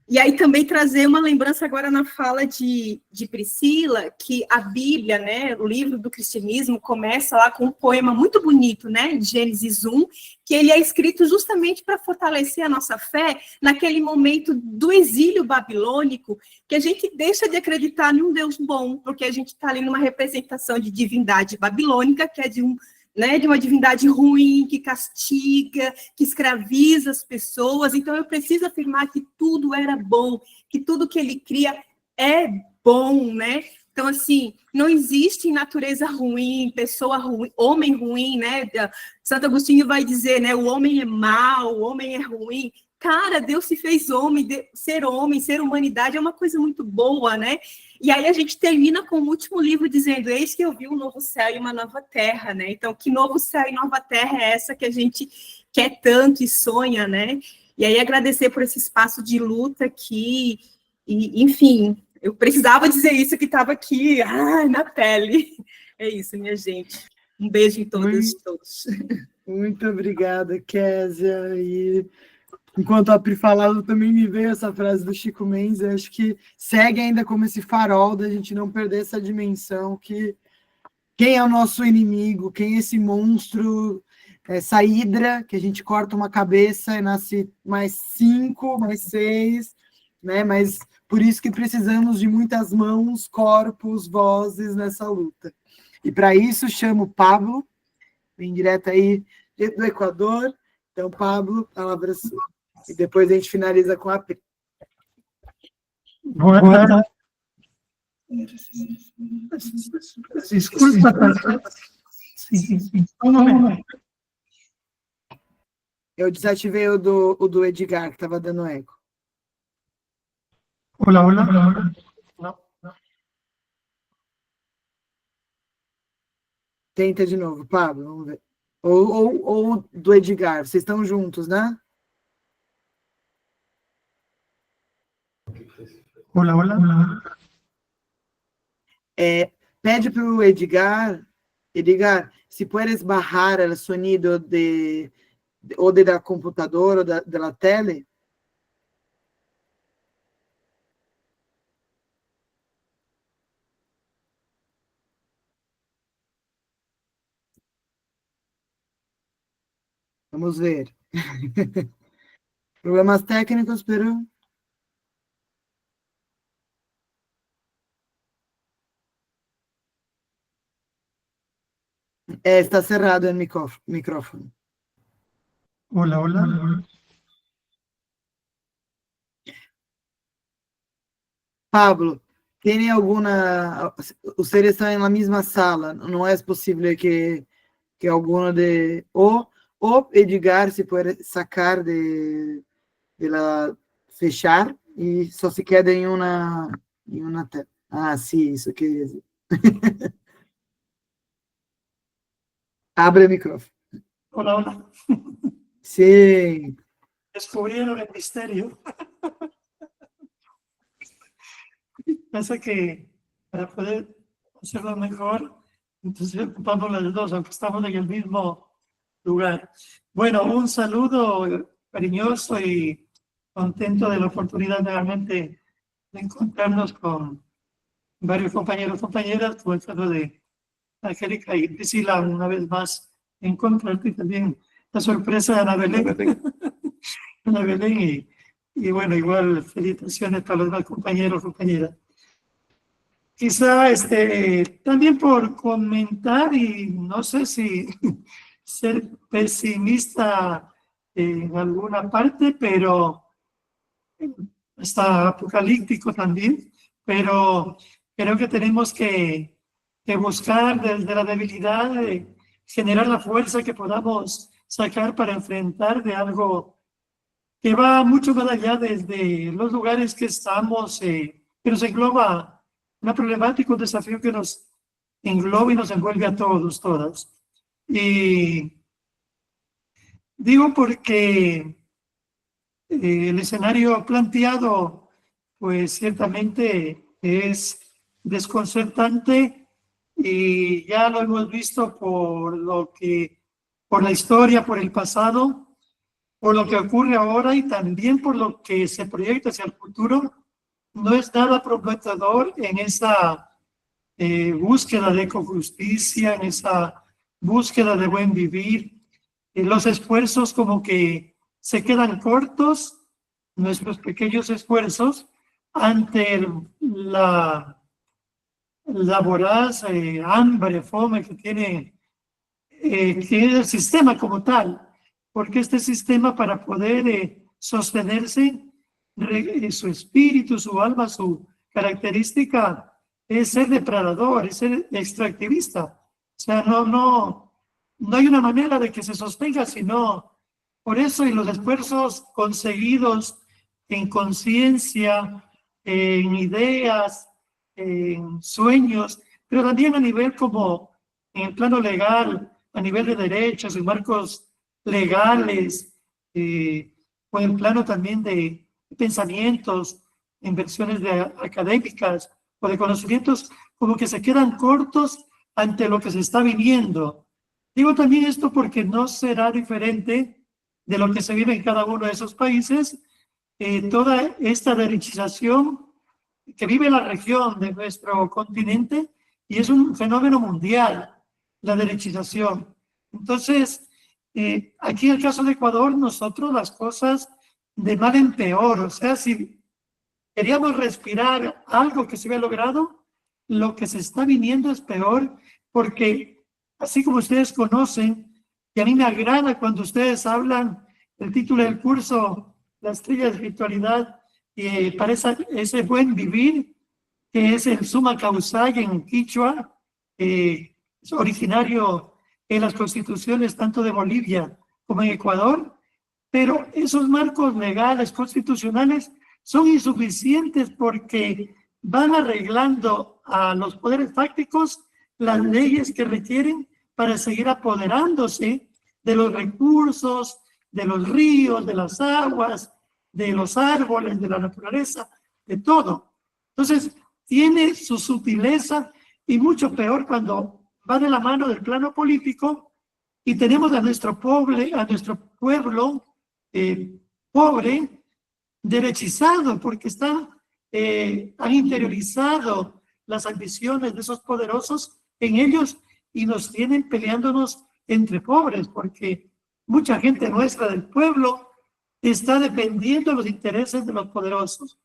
E aí também trazer uma lembrança agora na fala de Priscila, que a Bíblia, né, o livro do cristianismo, começa lá com um poema muito bonito, né, de Gênesis 1, que ele é escrito justamente para fortalecer a nossa fé naquele momento do exílio babilônico, que a gente deixa de acreditar em um Deus bom, porque a gente está ali numa representação de divindade babilônica, que é de uma divindade ruim, que castiga, que escraviza as pessoas. Então, eu preciso afirmar que tudo era bom, que tudo que ele cria é bom, né? Então, assim, não existe natureza ruim, pessoa ruim, homem ruim, né? Santo Agostinho vai dizer, né? O homem é mau, o homem é ruim. Cara, Deus se fez homem, ser humanidade é uma coisa muito boa, né? E aí a gente termina com o último livro dizendo, eis que eu vi um novo céu e uma nova terra, né? Então, que novo céu e nova terra é essa que a gente quer tanto e sonha, né? E aí agradecer por esse espaço de luta aqui, e, enfim, eu precisava dizer isso que estava aqui, na pele. É isso, minha gente. Um beijo em todas e todos. Muito obrigada, Kézia. E enquanto a Pri falava, também me veio essa frase do Chico Mendes, eu acho que segue ainda como esse farol da gente não perder essa dimensão que quem é o nosso inimigo, quem é esse monstro, essa hidra, que a gente corta uma cabeça e nasce mais 5, mais 6, né? Mas por isso que precisamos de muitas mãos, corpos, vozes nessa luta. E para isso chamo o Pablo, vem direto aí do Equador. Então, Pablo, palavra sua. E depois a gente finaliza com a Pri. Boa tarde. Desculpa. Sim. Um momento. Eu desativei o do Edgar, que estava dando eco. Olá. Não. Tenta de novo, Pablo, vamos ver. Ou do Edgar, vocês estão juntos, né? Olá. Pede para o Edgar, se puedes bajar el sonido de la computadora ou de la tele. Vamos ver. Problemas técnicos, pero... está cerrado el micrófono. Hola. Pablo, ¿tiene alguna... Ustedes están en la misma sala, no es posible que alguno de... O Edgar se puede sacar de la... fechar y solo se queda en una tela. Ah, sí, eso quería decir. Abre el micrófono. Hola. Sí. Descubrieron el misterio. Pasa que para poder hacerlo mejor, entonces ocupamos las dos, aunque estamos en el mismo lugar. Bueno, un saludo cariñoso y contento de la oportunidad nuevamente de encontrarnos con varios compañeros y compañeras, como el caso de Angélica y Priscila, una vez más encontrarte, y también la sorpresa de Ana Belén. Y bueno, igual felicitaciones para los demás compañeros y compañeras. Quizá también por comentar, y no sé si ser pesimista en alguna parte, pero está apocalíptico también, pero creo que tenemos que buscar desde la debilidad, generar la fuerza que podamos sacar para enfrentar de algo que va mucho más allá desde los lugares que estamos, que nos engloba una problemática, un desafío que nos engloba y nos envuelve a todos, todas. Y digo porque el escenario planteado, pues ciertamente es desconcertante, y ya lo hemos visto por la historia, por el pasado, por lo que ocurre ahora y también por lo que se proyecta hacia el futuro, no es nada prometedor en esa búsqueda de ecojusticia, en esa búsqueda de buen vivir. Los esfuerzos como que se quedan cortos, nuestros pequeños esfuerzos, ante la voraz hambre, fome que tiene el sistema como tal, porque este sistema, para poder sostenerse, su espíritu, su alma, su característica es ser depredador, es ser extractivista. O sea, no hay una manera de que se sostenga, sino por eso, y los esfuerzos conseguidos en conciencia, en ideas, en sueños, pero también a nivel como en el plano legal, a nivel de derechos, en marcos legales, o en el plano también de pensamientos, en versiones académicas o de conocimientos, como que se quedan cortos ante lo que se está viviendo. Digo también esto porque no será diferente de lo que se vive en cada uno de esos países, toda esta derechización que vive la región de nuestro continente, y es un fenómeno mundial, la derechización. Entonces, aquí en el caso de Ecuador, nosotros las cosas de mal en peor, o sea, si queríamos respirar algo que se había logrado, lo que se está viniendo es peor, porque así como ustedes conocen, y a mí me agrada cuando ustedes hablan, el título del curso, La estrella de espiritualidad, para ese buen vivir, que es el Summa Causai en Quichua, es originario en las constituciones tanto de Bolivia como en Ecuador, pero esos marcos legales, constitucionales, son insuficientes porque van arreglando a los poderes fácticos las leyes que requieren para seguir apoderándose de los recursos, de los ríos, de las aguas, de los árboles, de la naturaleza, de todo. Entonces, tiene su sutileza, y mucho peor cuando va de la mano del plano político y tenemos a nuestro pueblo pobre, derechizado, porque han interiorizado las ambiciones de esos poderosos en ellos y nos tienen peleándonos entre pobres, porque mucha gente nuestra del pueblo está dependiendo de los intereses de los poderosos.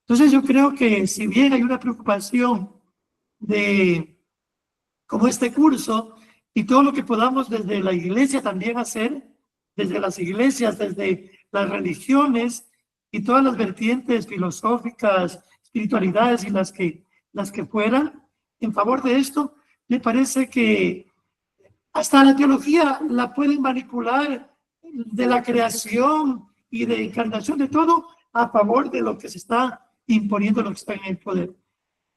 Entonces yo creo que si bien hay una preocupación como este curso y todo lo que podamos desde la iglesia también hacer, desde las iglesias, desde las religiones y todas las vertientes filosóficas, espiritualidades y las que fueran, en favor de esto, me parece que hasta la teología la pueden manipular de la creación y de encarnación de todo a favor de lo que se está imponiendo, lo que está en el poder.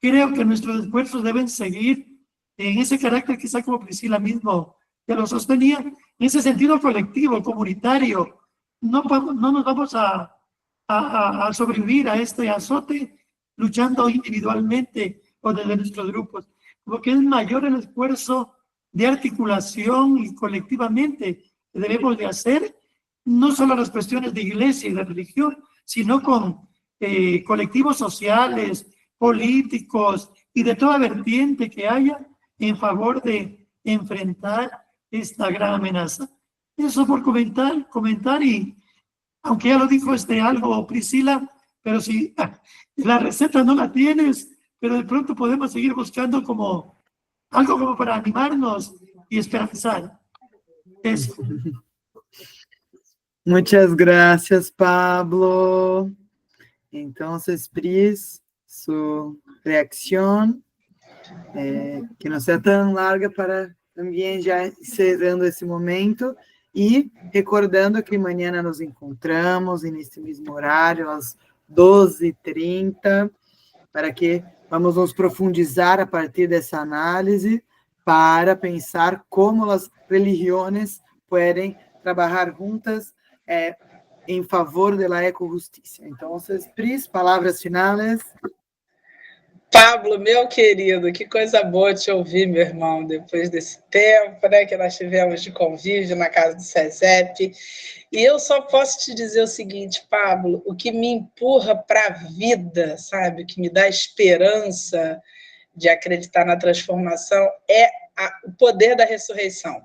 Creo que nuestros esfuerzos deben seguir en ese carácter, quizá como Priscila mismo que lo sostenía, en ese sentido colectivo, comunitario. No nos vamos a sobrevivir a este azote luchando individualmente o desde nuestros grupos, porque es mayor el esfuerzo de articulación y colectivamente que debemos de hacer, no solo las cuestiones de iglesia y de religión, sino con colectivos sociales, políticos y de toda vertiente que haya en favor de enfrentar esta gran amenaza. Eso por comentar, y aunque ya lo dijo algo Priscila, pero si la receta no la tienes, pero de pronto podemos seguir buscando como algo como para animarnos y esperanzar. Eso. Muchas gracias, Pablo. Entonces, Pris, su reacción, que no sea tan larga para también ya cerrando esse momento e recordando que amanhã nos encontramos nesse mesmo horário, às 12h30, para que vamos nos profundizar a partir dessa análise para pensar como as religiões podem trabalhar juntas em favor da ecojustiça. Então, Pris, palavras finais. Pablo, meu querido, que coisa boa te ouvir, meu irmão, depois desse tempo, né, que nós tivemos de convívio na casa do SESEP. E eu só posso te dizer o seguinte, Pablo, o que me empurra para a vida, sabe, o que me dá esperança de acreditar na transformação é o poder da ressurreição.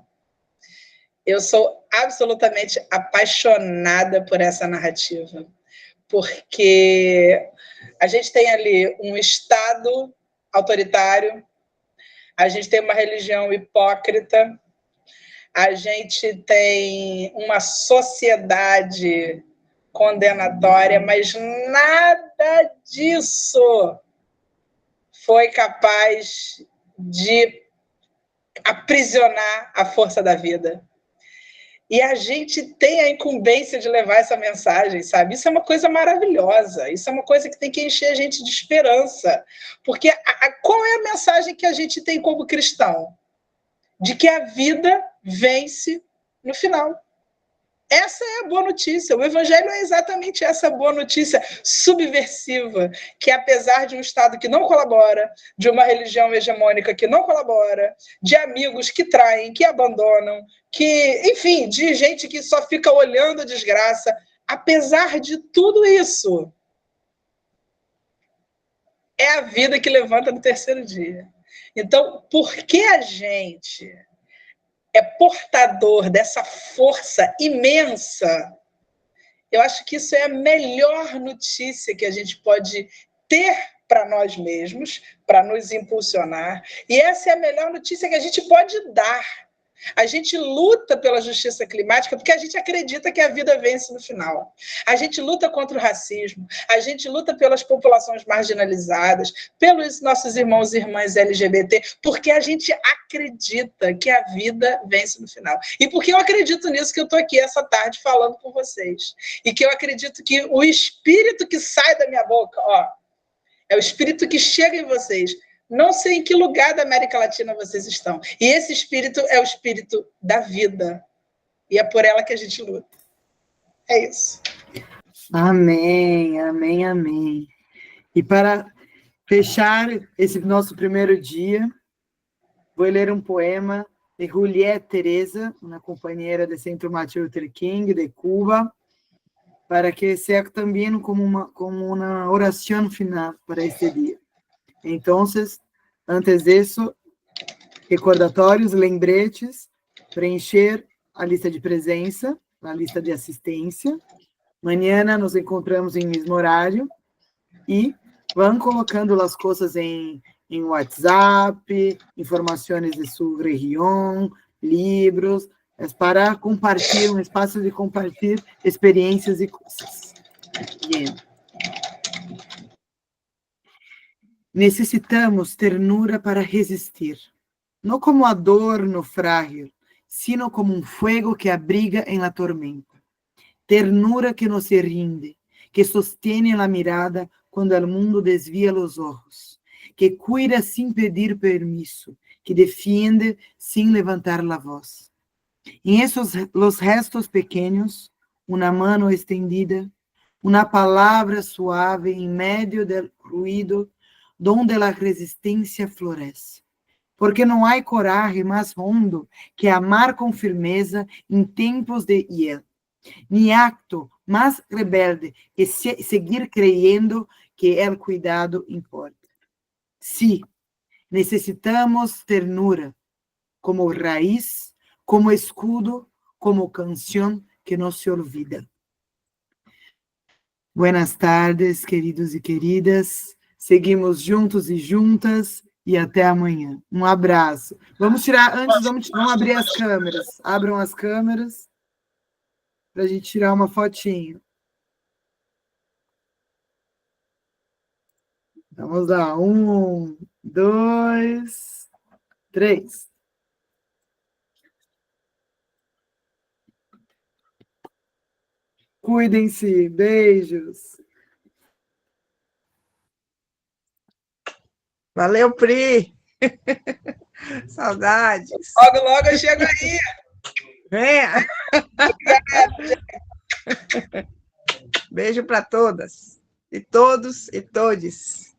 Eu sou absolutamente apaixonada por essa narrativa, porque a gente tem ali um Estado autoritário, a gente tem uma religião hipócrita, a gente tem uma sociedade condenatória, mas nada disso foi capaz de aprisionar a força da vida. E a gente tem a incumbência de levar essa mensagem, sabe? Isso é uma coisa maravilhosa, isso é uma coisa que tem que encher a gente de esperança. Porque qual é a mensagem que a gente tem como cristão? De que a vida vence no final. Essa é a boa notícia. O Evangelho é exatamente essa boa notícia subversiva, que apesar de um Estado que não colabora, de uma religião hegemônica que não colabora, de amigos que traem, que abandonam, enfim, de gente que só fica olhando a desgraça, apesar de tudo isso, é a vida que levanta no terceiro dia. Então, por que a gente é portador dessa força imensa, eu acho que isso é a melhor notícia que a gente pode ter para nós mesmos, para nos impulsionar, e essa é a melhor notícia que a gente pode dar. A gente luta pela justiça climática porque a gente acredita que a vida vence no final. A gente luta contra o racismo, a gente luta pelas populações marginalizadas, pelos nossos irmãos e irmãs LGBT, porque a gente acredita que a vida vence no final. E porque eu acredito nisso que eu estou aqui essa tarde falando com vocês. E que eu acredito que o espírito que sai da minha boca, é o espírito que chega em vocês. Não sei em que lugar da América Latina vocês estão. E esse espírito é o espírito da vida. E é por ela que a gente luta. É isso. Amém, amém, amém. E para fechar esse nosso primeiro dia, vou ler um poema de Juliette Teresa, uma companheira do Centro Martin Luther King de Cuba, para que seja também como uma oração final para este dia. Então, antes disso, recordatórios, lembretes, preencher a lista de presença, a lista de assistência. Amanhã nos encontramos em mesmo horário e vão colocando as coisas em WhatsApp, informações de sua região, livros, para compartilhar, um espaço de compartilhar experiências e coisas. Bien. Necesitamos ternura para resistir, não como adorno frágil, sino como um fogo que abriga em la tormenta. Ternura que não se rinde, que sostiene a mirada quando o mundo desvia os olhos, que cuida sem pedir permisso, que defiende sem levantar a voz. Em esses los restos pequenos, uma mano estendida, uma palavra suave em meio do ruído, donde a resistência floresce. Porque não há coragem mais hondo que amar com firmeza em tempos de hiel, nem acto mais rebelde que seguir creyendo que o cuidado importa. Sim, necessitamos ternura como raiz, como escudo, como canção que não se olvida. Buenas tardes, queridos e queridas. Seguimos juntos e juntas e até amanhã. Um abraço. Vamos tirar, antes, vamos abrir as câmeras. Abram as câmeras para a gente tirar uma fotinho. Vamos lá. 1, 2, 3. Cuidem-se. Beijos. Valeu, Pri. Saudades. Logo, logo eu chego aí. Venha. Beijo para todas, e todos e todes.